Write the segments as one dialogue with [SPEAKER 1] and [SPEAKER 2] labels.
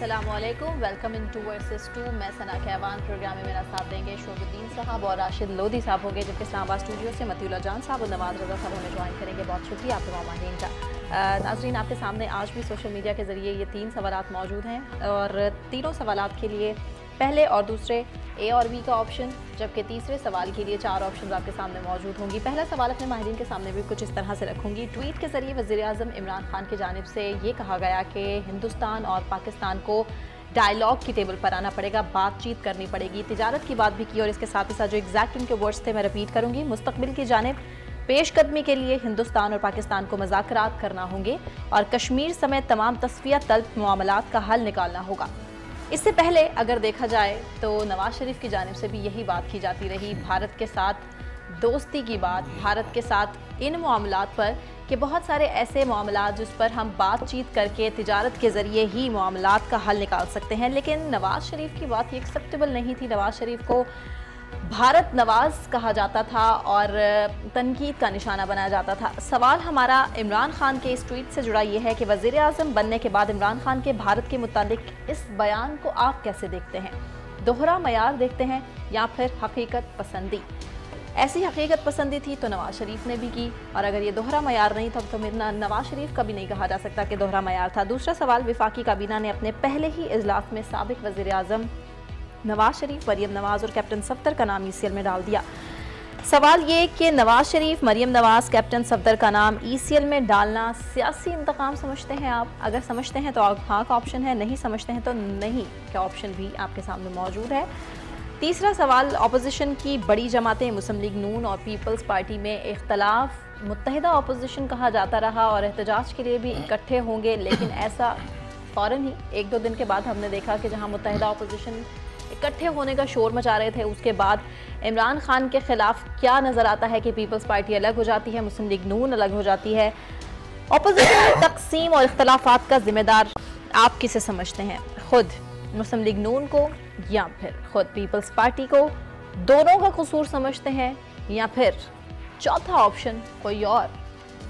[SPEAKER 1] अस्सलामुअलैकुम, welcome in 2 versus 2। मैं सना कहवान। Programme में मेरा साथ देंगे शोबुद्दीन साहब और राशिद लोधी साहब होंगे, जबकि इस्लामाबाद स्टूडियो से मतीउल्लाह जान साहब और नवाज रजा साहब हमें ज्वाइन करेंगे। बहुत शुक्रिया आप तमाम माहिरीन का। नाजरीन, आपके सामने आज भी सोशल मीडिया के ज़रिए ये 3 सवालात मौजूद हैं और तीनों सवालात के लिए पहले और दूसरे ए और बी का ऑप्शन, जबकि तीसरे सवाल के लिए 4 ऑप्शन आपके सामने मौजूद होंगी। पहला सवाल अपने माहिरीन के सामने भी कुछ इस तरह से रखूंगी। ट्वीट के जरिए वज़ीर-ए-आज़म इमरान खान की जानिब से ये कहा गया कि हिंदुस्तान और पाकिस्तान को डायलॉग की टेबल पर आना पड़ेगा, बातचीत करनी पड़ेगी। तिजारत की बात भी की और इसके साथ ही साथ जो एग्जैक्ट उनके वर्ड्स थे मैं रिपीट करूंगी। मुस्तकबिल की जानिब पेशकदमी के लिए हिंदुस्तान और पाकिस्तान को मुज़ाकरात करना होंगे और कश्मीर समेत तमाम तस्फिया तलब मामलात का हल निकालना होगा। इससे पहले अगर देखा जाए तो नवाज शरीफ की जानिब से भी यही बात की जाती रही, भारत के साथ दोस्ती की बात, भारत के साथ इन मामलात पर कि बहुत सारे ऐसे मामलात जिस पर हम बातचीत करके तिजारत के ज़रिए ही मामलात का हल निकाल सकते हैं। लेकिन नवाज शरीफ की बात ये एक्सेप्टेबल नहीं थी। नवाज शरीफ को भारत नवाज कहा जाता था और तनकीद का निशाना बनाया जाता था। सवाल हमारा इमरान खान के इस ट्वीट से जुड़ा ये है कि वज़ीर-ए-आज़म बनने के बाद इमरान खान के भारत के मुतालिक इस बयान को आप कैसे देखते हैं? दोहरा मयार देखते हैं या फिर हकीकत पसंदी? ऐसी हकीकत पसंदी थी तो नवाज शरीफ ने भी की, और अगर ये दोहरा मयार नहीं था तो नवाज शरीफ का भी नहीं कहा जा सकता कि दोहरा मयार था। दूसरा सवाल, वफाकी काबीना ने अपने पहले ही इजलास में साबिक वज़ीर-ए-आज़म नवाज शरीफ, मरियम नवाज और कैप्टन सफदर का नाम ECL में डाल दिया। सवाल ये कि नवाज शरीफ, मरियम नवाज, कैप्टन सफदर का नाम ECL में डालना सियासी इंतकाम समझते हैं आप? अगर समझते हैं तो हाँ का ऑप्शन है, नहीं समझते हैं तो नहीं का ऑप्शन भी आपके सामने मौजूद है। तीसरा सवाल, अपोजिशन की बड़ी जमातें मुस्लिम लीग नून और पीपल्स पार्टी में इख्तलाफ, मुत्तहिदा अपोजिशन कहा जाता रहा और एहतजाज के लिए भी इकट्ठे होंगे, लेकिन ऐसा फ़ौरन ही 1-2 दिन के बाद हमने देखा कि जहां मुत्तहिदा अपोजिशन इकट्ठे होने का शोर मचा रहे थे, उसके बाद इमरान खान के खिलाफ क्या नज़र आता है कि पीपल्स पार्टी अलग हो जाती है, मुस्लिम लीग नून अलग हो जाती है। अपोजिशन में तकसीम और इख्तलाफात का जिम्मेदार आप किसे समझते हैं? खुद मुस्लिम लीग नून को या फिर खुद पीपल्स पार्टी को? दोनों का कसूर समझते हैं या फिर चौथा ऑप्शन कोई और,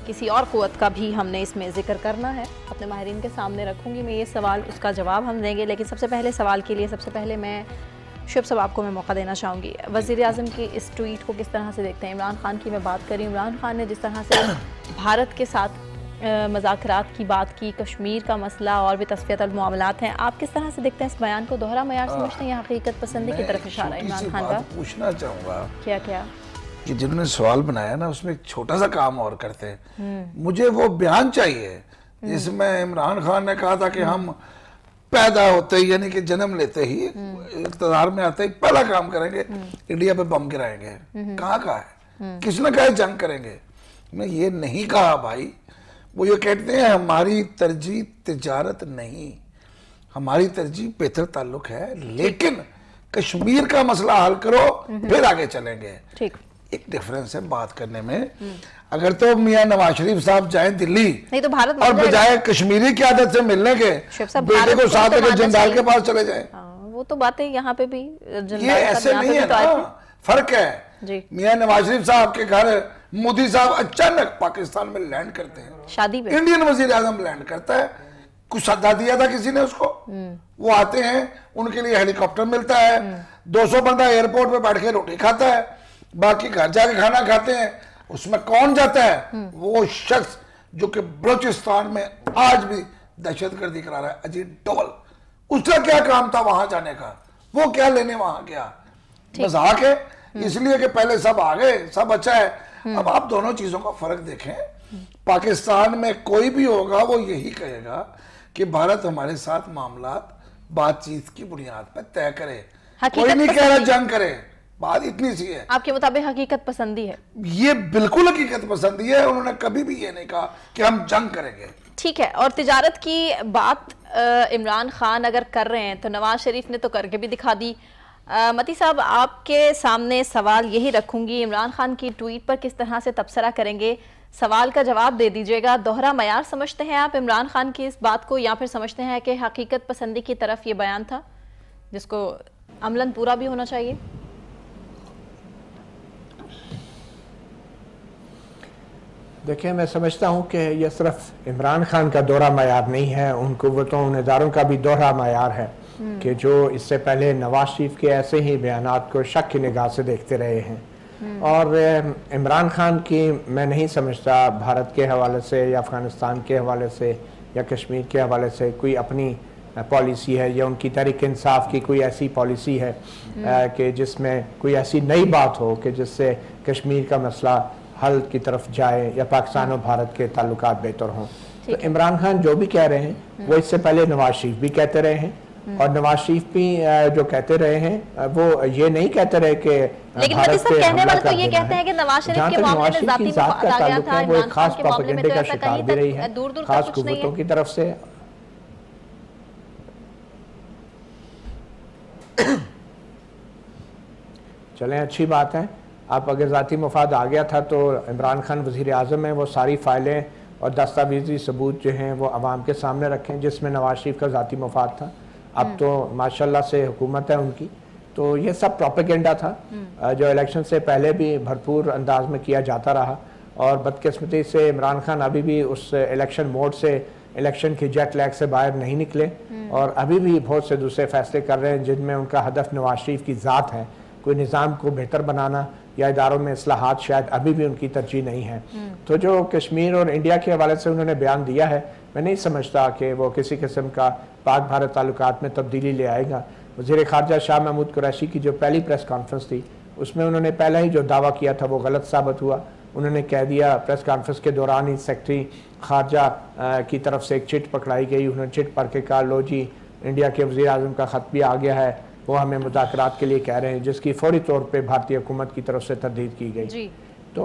[SPEAKER 1] किसी और क़ुव्वत का भी हमने इसमें जिक्र करना है? अपने माहिरीन के सामने रखूंगी मैं ये सवाल, उसका जवाब हम देंगे। लेकिन सबसे पहले सवाल के लिए सबसे पहले मैं शुभ साहब आपको मैं मौका देना चाहूँगी। वज़ीर-ए-आज़म की इस ट्वीट को किस तरह से देखते हैं? इमरान खान की मैं बात करी, इमरान खान ने जिस तरह से भारत के साथ मुज़ाकरात की बात की, कश्मीर का मसला और भी तस्फियत मामलात हैं, आप किस तरह से देखते हैं इस बयान को? दोहरा मयार समझते हैं या हकीकत पसंदी की तरफ इशारा इमरान खान का?
[SPEAKER 2] पूछना चाहूँगा
[SPEAKER 1] क्या क्या
[SPEAKER 2] कि जिन्होंने सवाल बनाया ना उसमें एक छोटा सा काम और करते हैं। मुझे वो बयान चाहिए जिसमें इमरान खान ने कहा था कि हम पैदा होते ही, यानी कि जन्म लेते ही, इक़्तिदार में आते ही पहला काम करेंगे इंडिया पे बम गिराएंगे। कहाँ का है? किसने कहा जंग करेंगे? मैं ये नहीं कहा भाई। वो ये कहते हैं हमारी तरजीह तिजारत नहीं, हमारी तरजीह बेहतर ताल्लुक है, लेकिन कश्मीर का मसला हल करो फिर आगे चलेंगे।
[SPEAKER 1] ठीक,
[SPEAKER 2] एक डिफरेंस है बात करने में। अगर तो मियां नवाज शरीफ साहब जाए दिल्ली, नहीं तो भारत और बजाय कश्मीरी की आदत से मिलने के बेटे को साथ लेकर जंदाल के पास चले जाए,
[SPEAKER 1] वो तो बातें यहाँ पे भी
[SPEAKER 2] ये ऐसे नहीं है ना, फर्क है। मियां नवाज शरीफ साहब के घर मोदी साहब अचानक पाकिस्तान में लैंड करते हैं, शादी पे इंडियन वज़ीर-ए-आज़म लैंड करता है, कुछ सद्दा दिया था किसी ने उसको, वो आते हैं, उनके लिए हेलीकॉप्टर मिलता है, 200 बंदा एयरपोर्ट पे बैठ के रोटी खाता है, बाकी घर जाके खाना खाते हैं। उसमें कौन जाता है? वो शख्स जो कि बलूचिस्तान में आज भी दहशतगर्दी करा रहा है, अजीत डोवल। उसका क्या काम था वहां जाने का? वो क्या लेने वहां गया? बस आके इसलिए कि पहले सब आ गए, सब अच्छा है। अब आप दोनों चीजों का फर्क देखें। पाकिस्तान में कोई भी होगा वो यही कहेगा कि भारत हमारे साथ मामलात बातचीत की बुनियाद पर तय करे, कोई नहीं कह रहा जंग करे। बात इतनी सी है। आपके मुताबिक हकीकत पसंदी है? ये बिल्कुल हकीकत पसंदी है। उन्होंने कभी भी ये नहीं कहा कि हम जंग करेंगे। ठीक है, और तिजारत की बात इमरान खान अगर कर रहे हैं तो नवाज शरीफ ने तो करके भी दिखा दी। मती साहब, आपके सामने सवाल यही रखूंगी, इमरान खान की ट्वीट पर किस तरह से तबसरा करेंगे? सवाल का जवाब दे दीजिएगा। दोहरा मयार समझते हैं आप इमरान खान की इस बात को, या फिर समझते हैं कि हकीकत पसंदी की तरफ ये बयान था जिसको अमलन पूरा भी होना चाहिए?
[SPEAKER 3] देखिए, मैं समझता हूँ कि यह सिर्फ इमरान खान का दोहरा मयार नहीं है, उन कुव्वतों उन इदारों का भी दोहरा मयार है कि जो इससे पहले नवाज शरीफ के ऐसे ही बयानात को शक की निगाह से देखते रहे हैं। और इमरान खान की मैं नहीं समझता भारत के हवाले से या अफ़गानिस्तान के हवाले से या कश्मीर के हवाले से कोई अपनी पॉलिसी है या उनकी तहरीक इंसाफ की कोई ऐसी पॉलिसी है कि जिसमें कोई ऐसी नई बात हो कि जिससे कश्मीर का मसला हल की तरफ जाए या पाकिस्तान और भारत के ताल्लुकात बेहतर हों। तो इमरान खान जो भी कह रहे हैं वो इससे पहले नवाज शरीफ भी कहते रहे हैं, और नवाज शरीफ भी जो कहते रहे हैं वो ये नहीं कहते रहे कि
[SPEAKER 1] लेकिन कहने वाले तो ये कहते हैं कि नवाज शरीफ के मामले में जाती मुफाद आ गया था,
[SPEAKER 3] वो एक खास प्रोपेगेंडे का शिकार भी रही है खास कुव्वतों की तरफ से। चलें, अच्छी बात है। आप अगर ज़ाती मुफाद आ गया था तो इमरान खान वज़ीर आज़म है, वो सारी फाइलें और दस्तावेजी सबूत जो हैं वो आवाम के सामने रखें जिसमें नवाज शरीफ का ज़ाती मुफाद था। अब तो माशाल्लाह से हुकूमत है उनकी, तो ये सब प्रोपेगेंडा था जो इलेक्शन से पहले भी भरपूर अंदाज में किया जाता रहा। और बदकिस्मती से इमरान खान अभी भी उस इलेक्शन मोड से, इलेक्शन की जेट लैग से बाहर नहीं निकले और अभी भी बहुत से दूसरे फैसले कर रहे हैं जिनमें उनका हदफ नवाज शरीफ की ज़ात है। कोई निज़ाम को बेहतर बनाना या इदारों में इस्लाहात शायद अभी भी उनकी तरजीह नहीं है। तो जो कश्मीर और इंडिया के हवाले से उन्होंने बयान दिया है, मैं नहीं समझता कि वो किसी किस्म का पाक भारत ताल्लुकात में तब्दीली ले आएगा। वज़ीर ख़ारजा शाह महमूद कुरैशी की जो पहली प्रेस कॉन्फ्रेंस थी उसमें उन्होंने पहला ही जो दावा किया था वो गलत साबित हुआ। उन्होंने कह दिया प्रेस कॉन्फ्रेंस के दौरान ही सेक्रेटरी ख़ारजा की तरफ से एक चिट पकड़ाई गई। उन्होंने चिट पढ़ के कहा, लो जी इंडिया के वज़ीर आज़म का ख़त भी आ गया है, वो हमें मुज़ाकरात के लिए कह रहे हैं, जिसकी फौरी तौर पे भारतीय हुकूमत की तरफ से तरदीद की गई। तो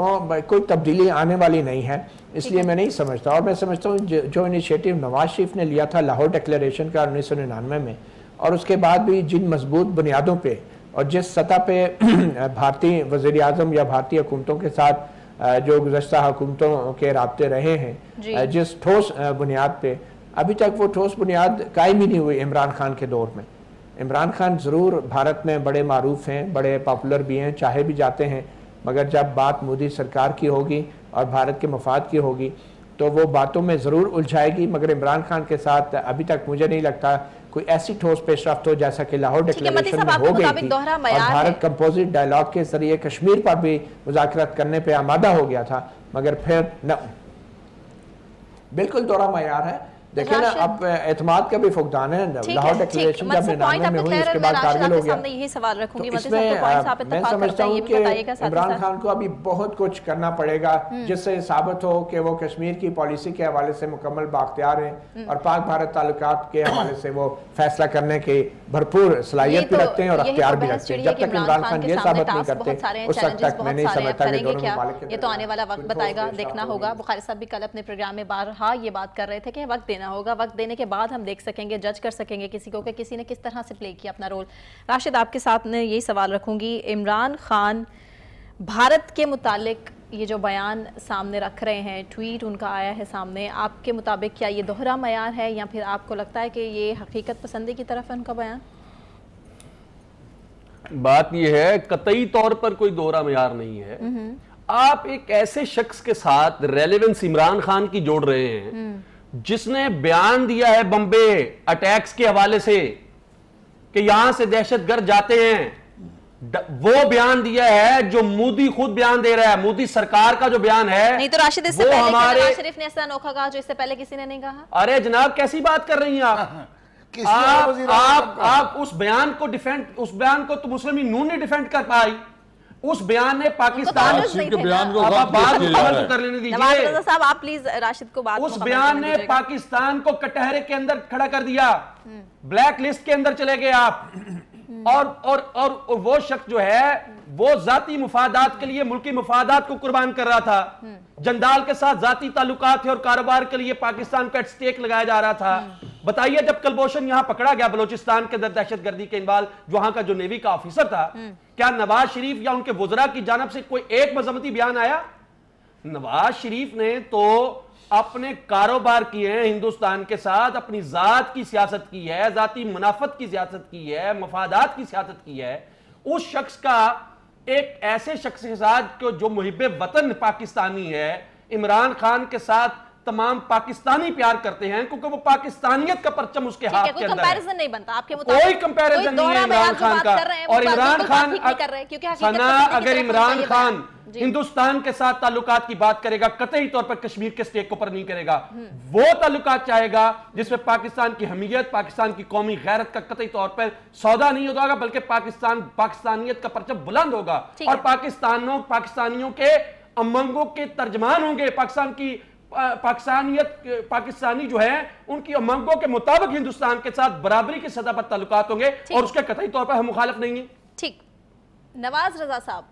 [SPEAKER 3] कोई तब्दीली आने वाली नहीं है, इसलिए मैं नहीं समझता। और मैं समझता हूँ जो इनिशिएटिव नवाज शरीफ ने लिया था लाहौर डिक्लेरेशन का 1999 में, और उसके बाद भी जिन मजबूत बुनियादों पे और जिस सतह पे भारतीय वज़ीर आज़म या भारतीय हुकूमतों के साथ जो गुज़श्ता हुकूमतों के राब्ते रहे हैं, जिस ठोस बुनियाद पे, अभी तक वो ठोस बुनियाद कायम ही नहीं हुई इमरान खान के दौर में। इमरान खान ज़रूर भारत में बड़े मारूफ हैं, बड़े पॉपुलर भी हैं, चाहे भी जाते हैं, मगर जब बात मोदी सरकार की होगी और भारत के मफाद की होगी तो वो बातों में ज़रूर उलझाएगी। मगर इमरान खान के साथ अभी तक मुझे नहीं लगता कोई ऐसी ठोस पेशरफ्त हो जैसा कि लाहौर डिक्लेरेशन में हो गई थी, और भारत कंपोजिट डायलॉग के जरिए कश्मीर पर भी मुज़ाकरात करने पर आमादा हो गया था, मगर फिर न। बिल्कुल दोहरा मयार है। देखिए ना, अब एतमाद का भी फुकदान है। लाहौर डिक्लेरेशन जब 99 में हुई, उसके बाद कारगिल हो गया।
[SPEAKER 1] यही सवाल रखूंगी,
[SPEAKER 3] तो इसमें मैं समझता हूँ कि इमरान खान को अभी बहुत कुछ करना पड़ेगा जिससे साबित हो कि वो कश्मीर की पॉलिसी के हवाले से मुकम्मल बाख्तियार हैं और पाक भारत ताल्लुकात के हवाले से वो फैसला करने की भरपूर सलाहियत भी रखते हैं और अख्तियार भी रखते हैं। जब तक इमरान खान ये साबित नहीं करते उस वक्त तक मैं नहीं समझता कि दोनों ममालिक,
[SPEAKER 1] ये तो आने वाला वक्त बताएगा, देखना होगा। बुखारी साहब भी कल अपने प्रोग्राम में बारहा ये बात कर रहे थे कि वक्त देना होगा, वक्त देने के बाद हम देख सकेंगे, जज कर सकेंगे किसी को कि किसी ने किस तरह से प्ले किया अपना रोल। राशिद, आपके साथ में यही सवाल रखूंगी, इमरान खान भारत के मुतालिक ये जो बयान सामने रख रहे हैं, ट्वीट उनका आया है सामने, आपके मुताबिक क्या ये दोहरा मयार है या फिर आपको लगता है कि ये हकीकत पसंदी की तरफ है उनका बयान?
[SPEAKER 4] बात ये है, कतई तौर पर कोई दोहरा मयार नहीं है। आप एक ऐसे शख्स के साथ रेलेवेंस इमरान खान की जोड़ रहे हैं जिसने बयान दिया है बम्बे अटैक्स के हवाले से कि यहां से दहशतगर्द जाते हैं, वो बयान दिया है जो मोदी खुद बयान दे रहा है, मोदी सरकार का जो बयान है।
[SPEAKER 1] नहीं तो राशिद, इससे पहले नवाज शरीफ ने ऐसा अनोखा कहा जो इससे पहले किसी ने नहीं कहा।
[SPEAKER 4] अरे जनाब, कैसी बात कर रही हैं आप उस बयान को डिफेंड, उस बयान को तो मुस्लिम लीग नून ने डिफेंड कर पाई। उस बयान ने पाकिस्तान के बयान को कर लेने दीजिए
[SPEAKER 1] साहब, आप प्लीज राशिद को बात।
[SPEAKER 4] उस बयान ने पाकिस्तान को कटहरे के अंदर खड़ा कर दिया, ब्लैक लिस्ट के अंदर चले गए आप। और वो शख्स जो है वो जाती मुफादात के लिए मुल्की मुफादात को कुर्बान कर रहा था। जंदाल के साथ जाती ताल्लुकात थे और कारोबार के लिए पाकिस्तान का स्टेक लगाया जा रहा था। बताइए, जब कुलभूषण यहां पकड़ा गया बलोचिस्तान के अंदर दहशतगर्दी के इन्वॉल्व, वहां का जो नेवी का ऑफिसर था, क्या नवाज शरीफ या उनके वुज़रा की जानब से कोई एक मजम्मती बयान आया? नवाज शरीफ ने तो अपने कारोबार किए हैं हिंदुस्तान के साथ, अपनी जात की सियासत की है, जाती मुनाफत की सियासत की है, मफादात की सियासत की है। उस शख्स का एक ऐसे शख्स के साथ जो मुहिब्बे वतन पाकिस्तानी है, इमरान खान के साथ तमाम पाकिस्तानी प्यार करते हैं क्योंकि वो पाकिस्तानियत का परचम उसके हाथ के अंदर है।
[SPEAKER 1] कंपैरिजन नहीं बनता आपके मुताबिक,
[SPEAKER 4] कोई कंपैरिजन नहीं है इमरान खान का। और इमरान खान सना, अगर इमरान खान हिंदुस्तान के साथ ताल्लुकात की बात करेगा, कतई तौर पर कश्मीर के स्टेक के ऊपर नहीं करेगा। वो ताल्लुकात चाहेगा जिसमें पाकिस्तान की हमीयत, पाकिस्तान की कौमी गैरत का कतई तौर पर सौदा नहीं होगा, बल्कि पाकिस्तानियत का परचम बुलंद होगा और पाकिस्तानियों के उमंगों के तर्जमान होंगे। पाकिस्तानी जो है उनकी उमंगों के मुताबिक हिंदुस्तान के साथ बराबरी की सतह पर ताल्लुकात होंगे और उसके कतई तौर पर हम मुखालिफ नहीं है।
[SPEAKER 1] ठीक, नवाज रजा साहब,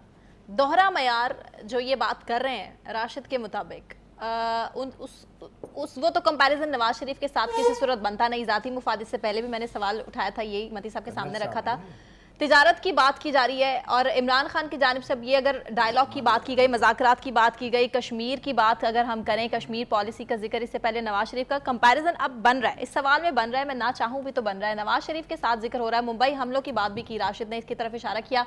[SPEAKER 1] दोहरा मयार जो ये बात कर रहे हैं राशिद के मुताबिक, वो तो कंपैरिजन नवाज शरीफ के साथ किसी सूरत बनता नहीं। जाती मुफाद से पहले भी मैंने सवाल उठाया था, यही मती साहब के सामने रखा था। तिजारत की बात की जा रही है और इमरान खान की जानिब से अब ये अगर डायलॉग की बात की गई, मज़ाकरात की बात की गई, कश्मीर की बात अगर हम करें, कश्मीर पॉलिसी का जिक्र इससे पहले नवाज शरीफ का कंपैरिजन अब बन रहा है, इस सवाल में बन रहा है, मैं ना चाहूँ भी तो बन रहा है। नवाज शरीफ के साथ जिक्र हो रहा है, मुंबई हमलों की बात भी की, राशिद ने इसकी तरफ इशारा किया।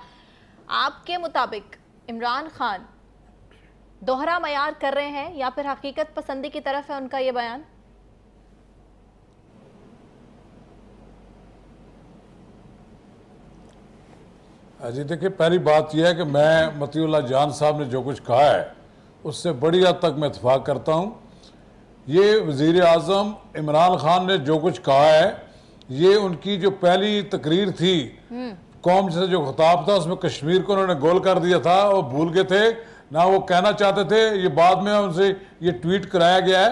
[SPEAKER 1] आपके मुताबिक इमरान खान दोहरा मयार कर रहे हैं या फिर हकीकत पसंदी की तरफ है उनका ये बयान?
[SPEAKER 5] जी देखिए, पहली बात यह है कि मैं मतीउल्लाह जान साहब ने जो कुछ कहा है उससे बड़ी हद तक मैं इत्तेफाक करता हूँ। ये वज़ीर आज़म इमरान खान ने जो कुछ कहा है, ये उनकी जो पहली तकरीर थी कौम से जो खिताब था उसमें कश्मीर को उन्होंने गोल कर दिया था, वो भूल गए थे ना, वो कहना चाहते थे, ये बाद में उनसे ये ट्वीट कराया गया है।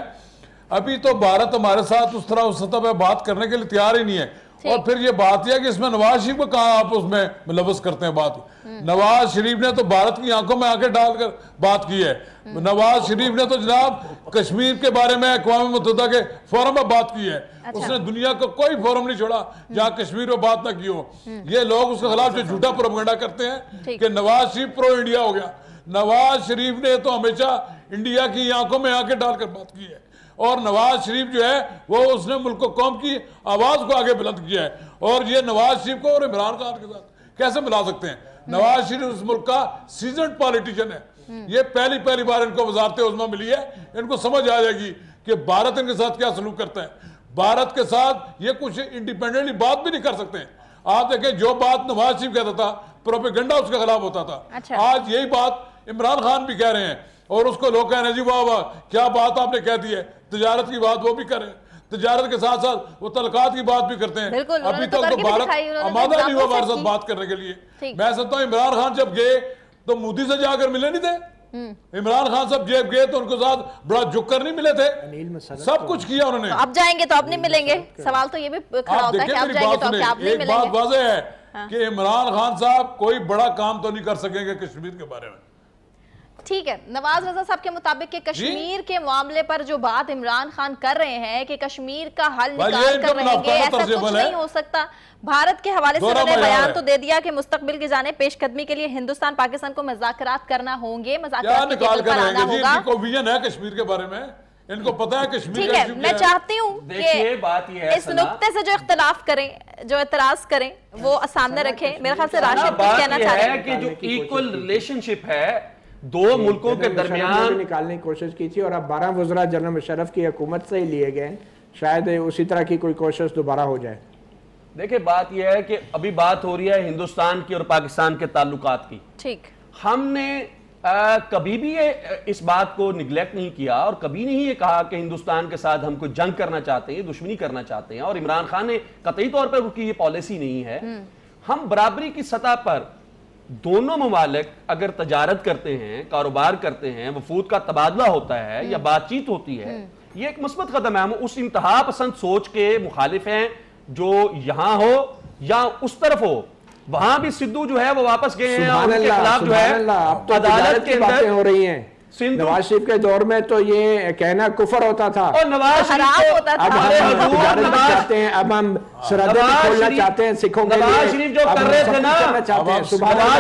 [SPEAKER 5] अभी तो भारत हमारे साथ उस तरह उस सतह पर बात करने के लिए तैयार ही नहीं है। और फिर ये बात यह कि इसमें नवाज शरीफ को कहाँ आप उसमें मुलव्वस करते हैं बात। नवाज शरीफ ने तो भारत की आंखों में आंखें डालकर बात की है। नवाज शरीफ ने तो जनाब कश्मीर के बारे में अक़वाम मुत्तहिदा के फोरम में बात की है। उसने दुनिया का कोई फोरम नहीं छोड़ा जहाँ कश्मीर में बात ना की हो। ये लोग उसके खिलाफ जो झूठा प्रोपेगेंडा करते हैं कि नवाज शरीफ प्रो इंडिया हो गया, नवाज शरीफ ने तो हमेशा इंडिया की आंखों में आंखें डालकर बात की है। और नवाज शरीफ जो है वो उसने मुल्क कौम की आवाज को आगे बुलंद किया है। और ये नवाज शरीफ को और इमरान खान के साथ कैसे मिला सकते हैं? नवाज शरीफ उस मुल्क का सीजन्ड पॉलिटिशियन है। ये पहली बार इनको वज़ारत उज़्मा मिली है। इनको समझ आ जाएगी कि भारत इनके साथ क्या सलूक करता है। भारत के साथ ये कुछ इंडिपेंडेंटली बात भी नहीं कर सकते हैं। आप देखें, जो बात नवाज शरीफ कहता था प्रोपेगेंडा उसके खिलाफ होता था। आज यही बात इमरान खान भी कह रहे हैं और उसको लोग कह रहे हैं जी वाह वाह क्या बात आपने कह दी है। तजारत की बात वो भी करें, तजारत के साथ साथ वो तलकात की बात भी करते हैं। अभी तक तो भारत आमादा नहीं हुआ हमारे साथ बात करने के लिए। मैं समझता हूँ इमरान खान जब गए तो मोदी से जाकर मिले नहीं थे। इमरान खान साहब जब गए तो उनके साथ बड़ा झुक कर नहीं मिले थे, सब कुछ किया उन्होंने।
[SPEAKER 1] अब जाएंगे तो अब नहीं मिलेंगे, सवाल तो ये भी खड़ा होता है कि अब जाएंगे तो आप नहीं मिलेंगे।
[SPEAKER 5] एक बात वाज़ेह है कि इमरान खान साहब कोई बड़ा काम तो नहीं कर सकेंगे कश्मीर के बारे में।
[SPEAKER 1] ठीक है, नवाज रजा साहब के मुताबिक कि कश्मीर के मामले पर जो बात इमरान खान कर रहे हैं कि कश्मीर का हल निकाल कर रहेंगे, ऐसा कुछ नहीं हो सकता। भारत के हवाले से उन्होंने बयान तो दे दिया कि मुस्तकबिल की जाने पेशकदमी के लिए हिंदुस्तान पाकिस्तान को मज़ाकरात करना होंगे, मज़ाकरात
[SPEAKER 5] निकाल कर आना होगा। इनको विजन है कश्मीर के बारे में, इनको पता है कश्मीर।
[SPEAKER 1] ठीक है, मैं चाहती हूँ कि
[SPEAKER 4] बात ये है
[SPEAKER 1] इस नुक्ते से जो इख्तलाफ करें, जो एतराज करें, वो सामने रखें। मेरे ख्याल से राशिद कुछ कहना चाह रहे हैं
[SPEAKER 4] कि जो इक्वल रिलेशनशिप है दो मुल्कों के दरमियान
[SPEAKER 3] निकालने की कोशिश की थी और अब 12 वज़रा जनरल मुशर्रफ की हुकूमत से ही लिए गए, शायद उसी तरह की कोई कोशिश दोबारा हो जाए।
[SPEAKER 4] देखिए, बात यह है कि अभी बात हो रही है हिंदुस्तान की और पाकिस्तान के ताल्लुकात की।
[SPEAKER 1] ठीक,
[SPEAKER 4] हमने कभी भी इस बात को निगलेक्ट नहीं किया और कभी नहीं ये कहा कि हिंदुस्तान के साथ हम कोई जंग करना चाहते हैं, दुश्मनी करना चाहते हैं। और इमरान खान ने कतई तौर पर उनकी ये पॉलिसी नहीं है। हम बराबरी की सतह पर दोनों ममालिक अगर तजारत करते हैं, कारोबार करते हैं, वफूद का तबादला होता है या बातचीत होती है, ये एक मुस्बत कदम है। हम उस इंतहा पसंद सोच के मुखालिफ हैं जो यहां हो या उस तरफ हो। वहां भी सिद्धू जो है वो वापस गए हैं और उनके खिलाफ जो है अदालत के अंदर
[SPEAKER 3] हो रही हैं। नवाज शरीफ के दौर में तो ये कहना कुफर होता था
[SPEAKER 4] और नवाज शरीफ होता था।
[SPEAKER 3] चाहते हैं, अब हम सरहदें खोलना चाहते हैं सिखों के लिए।
[SPEAKER 4] नवाज शरीफ जो कर रहे थे ना, नवाज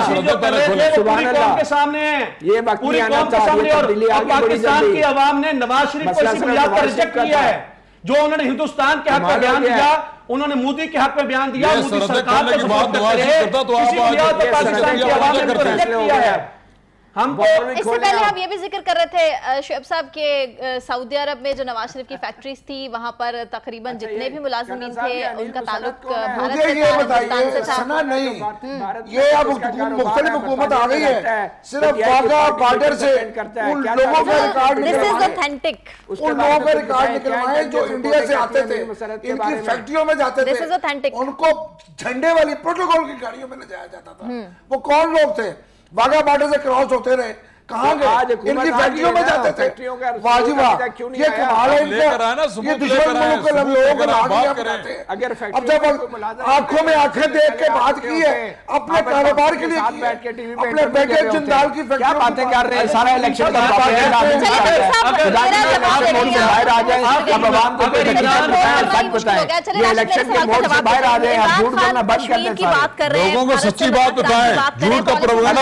[SPEAKER 4] शरीफ जो कर रहे थे पूरी कौम के सामने है,
[SPEAKER 3] ये वक्त
[SPEAKER 4] पूरी कौम के सामने। और पाकिस्तान की अवाम ने नवाज शरीफ को इसी बुनियाद पर रिजेक्ट किया है जो उन्होंने हिंदुस्तान के हक में बयान दिया, उन्होंने मोदी के हक में बयान दिया, मोदी सरकार के बात पाकिस्तान की अवाम ने रिजेक्ट किया है।
[SPEAKER 1] इससे पहले हम ये भी जिक्र कर रहे थे शुएब साहब के सऊदी अरब में जो नवाज शरीफ की फैक्ट्रीज थी वहां पर तकरीबन जितने भी मुलाजिमीन थे उनका ताल्लुक भारत से
[SPEAKER 2] ये बताइए सना नहीं, ये अब मुख्तलिफ हुकूमत आ गई है, सिर्फ वाघा बॉर्डर से उन लोगों का रिकॉर्ड उन लोगों का रिकॉर्ड निकलवाए जो इंडिया से आते थे, इनकी फैक्ट्रियों में जाते थे, उनको झंडे वाली प्रोटोकॉल की गाड़ियों में ले जाया जाता था। वो कौन लोग थे? वाघा बॉर्डर से क्रॉस होते रहे, कहाँ गए? इनकी फैक्ट्रियों में जाते थे। वाजिबा ये कमाल है इनका, ये दुश्मन मुल्क के लोगों को लागियां बनाते हैं। अब जब आंखों में आंखें देख के बात की है, अपने कारोबार के लिए अपने बेटे जिंदाल की
[SPEAKER 3] क्या बातें कर रहे हैं? सारा इलेक्शन का इलेक्शन के मोड से बाहर आ जाए, झूठ बोलना बंद कर दें, लोगों को सच्ची बात बताएं, झूठ का प्रोग्राम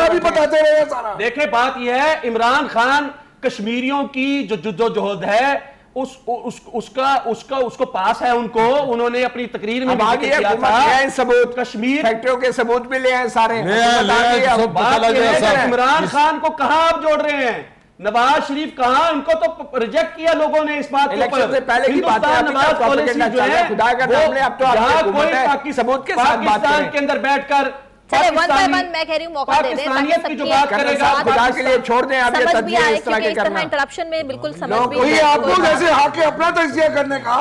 [SPEAKER 3] भी बताते रहे।
[SPEAKER 4] देखें बात यह है, इमरान खान कश्मीरियों की जो जद्दोजहद है उसको पास है, उन्होंने अपनी तकरीर में
[SPEAKER 3] सबूत कश्मीर फैक्ट्रियों के सबूत भी ले आए सारे।
[SPEAKER 4] इमरान खान को कहां आप जोड़ रहे हैं? नवाज शरीफ कहां? उनको तो रिजेक्ट किया लोगों ने इस बात के ऊपर।
[SPEAKER 3] पहले की बात है,
[SPEAKER 4] नवाज पॉलिसी जो है खुदा का नाम ले, अब तो आपको कोई सबूत के साथ पाकिस्तान के अंदर बैठकर
[SPEAKER 1] चले वन बाय वन मैं कह रही हूँ मौका दे दें ताकि सबकी
[SPEAKER 3] खुदा के लिए छोड़ दें, आप ये तज्जिया इस तरह के करना
[SPEAKER 1] इंटरप्शन में बिल्कुल समझ भी
[SPEAKER 2] नहीं। आपको जैसे आके अपना तज्जिया करने का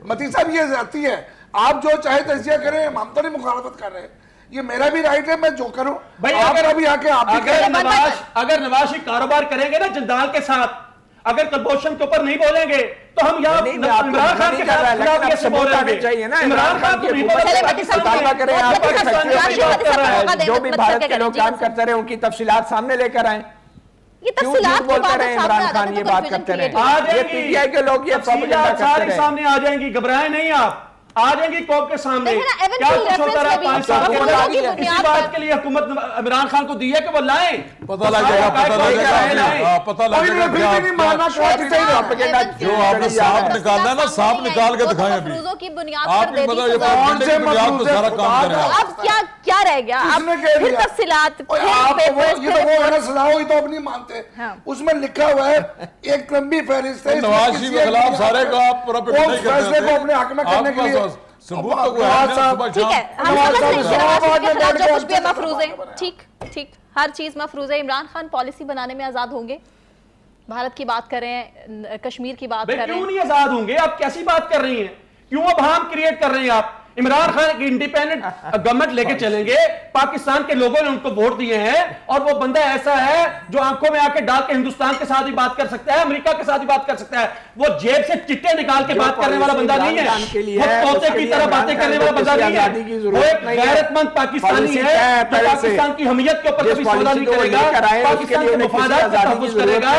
[SPEAKER 2] मती साहब ये जाती है, आप जो चाहे तज्जिया करें, हम तो नहीं मुखालफत कर रहे, ये मेरा भी राइट है, मैं जो करूं
[SPEAKER 4] भाई। अगर अभी आके आप अगर नवाज शरीफ कारोबार करेंगे ना जिंदाल के साथ, अगर कुलभूषण के ऊपर नहीं बोलेंगे तो हम यहाँ इमरान खान के खिलाफ कैसे बोलेंगे? चाहिए ना इमरान खान को
[SPEAKER 3] जो भी भारत के लोग काम करते रहे उनकी तफसीलात सामने लेकर आए।
[SPEAKER 1] ये तफसीलात
[SPEAKER 3] बोलते रहे इमरान खान, ये बात करते रहे, ये पीटीआई के लोग ये
[SPEAKER 4] सारी सामने आ जाएंगी, घबराए नहीं आप, आ जाएंगी कौम के सामने। क्या कुछ होता रहा पाकिस्तान इसी बात के लिए हुकूमत इमरान खान को दी है कि वो लाएं,
[SPEAKER 5] पता लग जाएगा, पता लग जाएगा। जो आपने सांप निकालना है ना, सांप निकाल के दिखाएं अभी
[SPEAKER 1] की बुनियाद
[SPEAKER 5] आपने मतलब सारा काम करें।
[SPEAKER 1] अब क्या रह गया? फिर तफसीलात
[SPEAKER 2] तो अपनी मानते, उसमें लिखा हुआ है एक लंबी फहरिस्त है,
[SPEAKER 5] नवाज शरीफ के खिलाफ सारे का आप
[SPEAKER 2] फैसले को अपने हक में करने के लिए
[SPEAKER 5] सबूत तो
[SPEAKER 1] ठीक है, कुछ भी मफरूज है, ठीक हर चीज मफरूज है। इमरान खान पॉलिसी बनाने में आजाद होंगे? भारत की बात करें, कश्मीर की बात करें,
[SPEAKER 4] क्यों नहीं आजाद होंगे? आप कैसी बात कर रही हैं? क्यों अब हम क्रिएट कर रहे हैं? आप इमरान खान की इंडिपेंडेंट गवर्नमेंट लेके चलेंगे, पाकिस्तान के लोगों ने उनको वोट दिए हैं और वो बंदा ऐसा है जो आंखों में आके डाल के हिंदुस्तान के साथ भी बात कर सकता है, अमेरिका के साथ भी बात कर सकता है। वो जेब से चिट्टे निकाल के बात करने वाला बंदा नहीं है, वो तोते की तरह बातें करने वाला बंदा नहीं है, वो एक गैरतमंद पाकिस्तानी है, पाकिस्तान की हमीयत के ऊपर कभी सौदा नहीं करेगा, पाकिस्तान के मफादात का तहफ़्फ़ुज़ करेगा।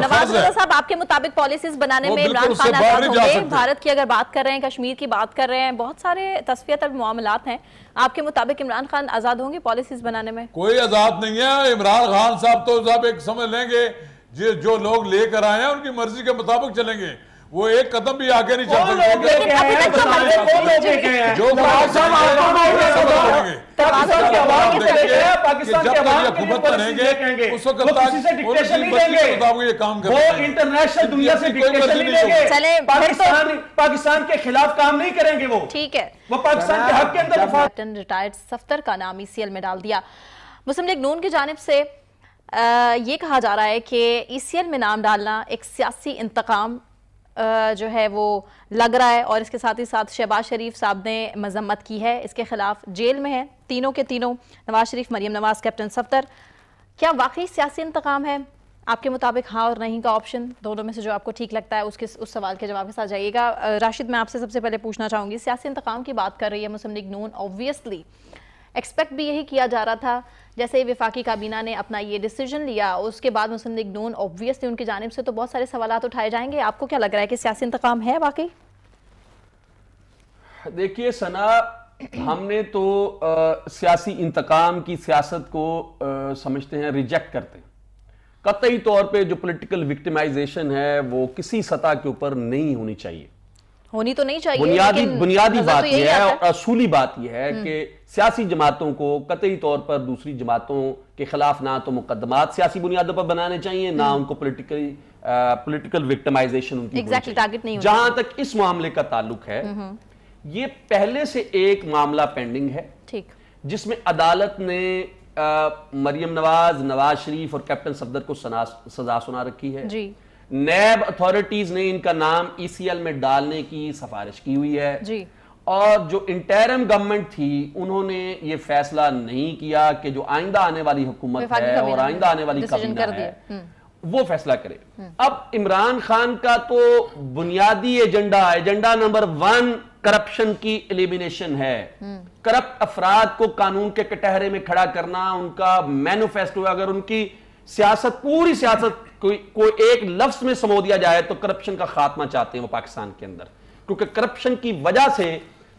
[SPEAKER 1] नवाज साहब, आपके मुताबिक पॉलिसीज बनाने में इमरान खान आजाद होंगे? भारत की अगर बात कर रहे हैं, कश्मीर की बात कर रहे हैं, बहुत सारे तस्फियत और मामलात हैं, आपके मुताबिक इमरान खान आजाद होंगे पॉलिसीज बनाने में?
[SPEAKER 5] कोई आजाद नहीं है। इमरान खान साहब तो साहब एक समझ लेंगे, जो लोग लेकर आए हैं उनकी मर्जी के मुताबिक चलेंगे, वो एक कदम भी आगे नहीं चल
[SPEAKER 4] इंटरनेशनल दुनिया से पाकिस्तान के खिलाफ काम नहीं करेंगे। वो ठीक है, वो पाकिस्तान के हक के अंदर।
[SPEAKER 1] रिटायर्ड सफ्तर का नाम ईसीएल में डाल दिया। मुस्लिम लीग नून की जानिब से ये कहा जा रहा है कि ईसीएल में नाम डालना एक सियासी इंतकाम जो है वो लग रहा है, और इसके साथ ही साथ शहबाज शरीफ साहब ने मजम्मत की है, इसके खिलाफ जेल में है तीनों के तीनों, नवाज शरीफ, मरियम नवाज, कैप्टन सफ्तर। क्या वाकई सियासी इंतकाम है आपके मुताबिक? हाँ और नहीं का ऑप्शन, दोनों में से जो आपको ठीक लगता है उस सवाल के जवाब के साथ जाइएगा। राशिद, मैं आपसे सबसे पहले पूछना चाहूँगी, सियासी इंतकाम की बात कर रही है मुस्लिम लीग नून, ऑब्वियसली एक्सपेक्ट भी यही किया जा रहा था, जैसे वफाकी काबीना ने अपना ये डिसीजन लिया, उसके बाद मुस्लिम लीग नून ऑब्वियसली उनकी जानिब से तो बहुत सारे सवालात उठाए जाएंगे। आपको क्या लग रहा है कि सियासी इंतकाम है वाकई?
[SPEAKER 4] देखिए सना, हमने तो सियासी इंतकाम की सियासत को समझते हैं, रिजेक्ट करते हैं। कतई तौर पे जो पॉलिटिकल विक्टिमाइजेशन है वो किसी सतह के ऊपर नहीं होनी चाहिए,
[SPEAKER 1] होनी तो नहीं चाहिए।
[SPEAKER 4] बुनियादी बात यह है और असूली बात यह है कि सियासी जमातों को कतई तौर पर दूसरी जमातों के खिलाफ ना तो मुकदमात सियासी बुनियादों पर बनाने चाहिए, ना उनको पॉलिटिकल विक्टिमाइजेशन उनकी
[SPEAKER 1] टारगेट नहीं।
[SPEAKER 4] जहां तक इस मामले का ताल्लुक है, ये पहले से एक मामला पेंडिंग है, ठीक, जिसमें अदालत ने मरियम नवाज, नवाज शरीफ और कैप्टन सफदर को सजा सुना रखी है जी। नैब अथॉरिटीज ने इनका नाम ECL में डालने की सिफारिश की हुई है जी। और जो इंटरिम गवर्नमेंट थी उन्होंने ये फैसला नहीं किया कि जो आइंदा आने वाली हुकूमत है और आइंदा आने वाली काबीना है वो फैसला करे। अब इमरान खान का तो बुनियादी एजेंडा नंबर 1 करप्शन की एलिमिनेशन है। करप्ट अफराद को कानून के कटहरे में खड़ा करना उनका मैनिफेस्टो। अगर उनकी सियासत, पूरी सियासत कोई एक लफ्ज में समो दिया जाए तो करप्शन का खात्मा चाहते हैं वो पाकिस्तान के अंदर, क्योंकि करप्शन की वजह से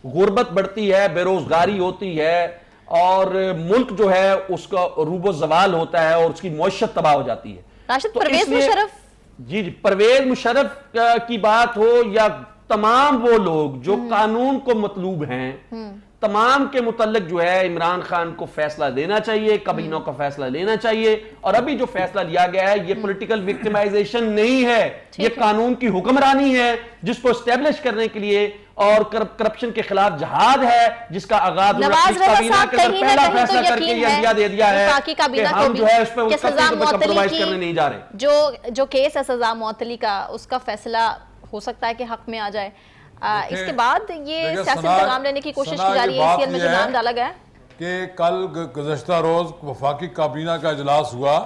[SPEAKER 4] गुर्बत बढ़ती है, बेरोजगारी होती है और मुल्क जो है उसका रूबो जवाल होता है और उसकी मौशत तबाह हो जाती है।
[SPEAKER 1] तो परवेज मुशर्रफ
[SPEAKER 4] जी, परवेज मुशर्रफ की बात हो या तमाम वो लोग जो कानून को मतलूब हैं, तमाम के मुतल्लिक जो है इमरान खान को फैसला देना चाहिए, काबीना का फैसला लेना चाहिए। और अभी जो फैसला लिया गया है ये पॉलिटिकल विक्टिमाइजेशन नहीं है, ये कानून की हुक्मरानी है जिसको एस्टेब्लिश करने के लिए और करप्शन के खिलाफ जहाद है, जिसका आगाज काबीना के अंदर पहला फैसला करके ये इंडिया दे दिया है कि हम जो है उस पर कंप्रोमाइज करने नहीं जा रहे।
[SPEAKER 1] जो केस है सजा मुअत्तली का, उसका फैसला हो सकता है कि हक में आ जाए। इसके बाद ये सियासी इंतजाम लेने की कोशिश की जा रही है। ECL में जो नाम डाला गया
[SPEAKER 5] कि कल गुज़श्ता रोज वफाकी काबीना का इजलास हुआ।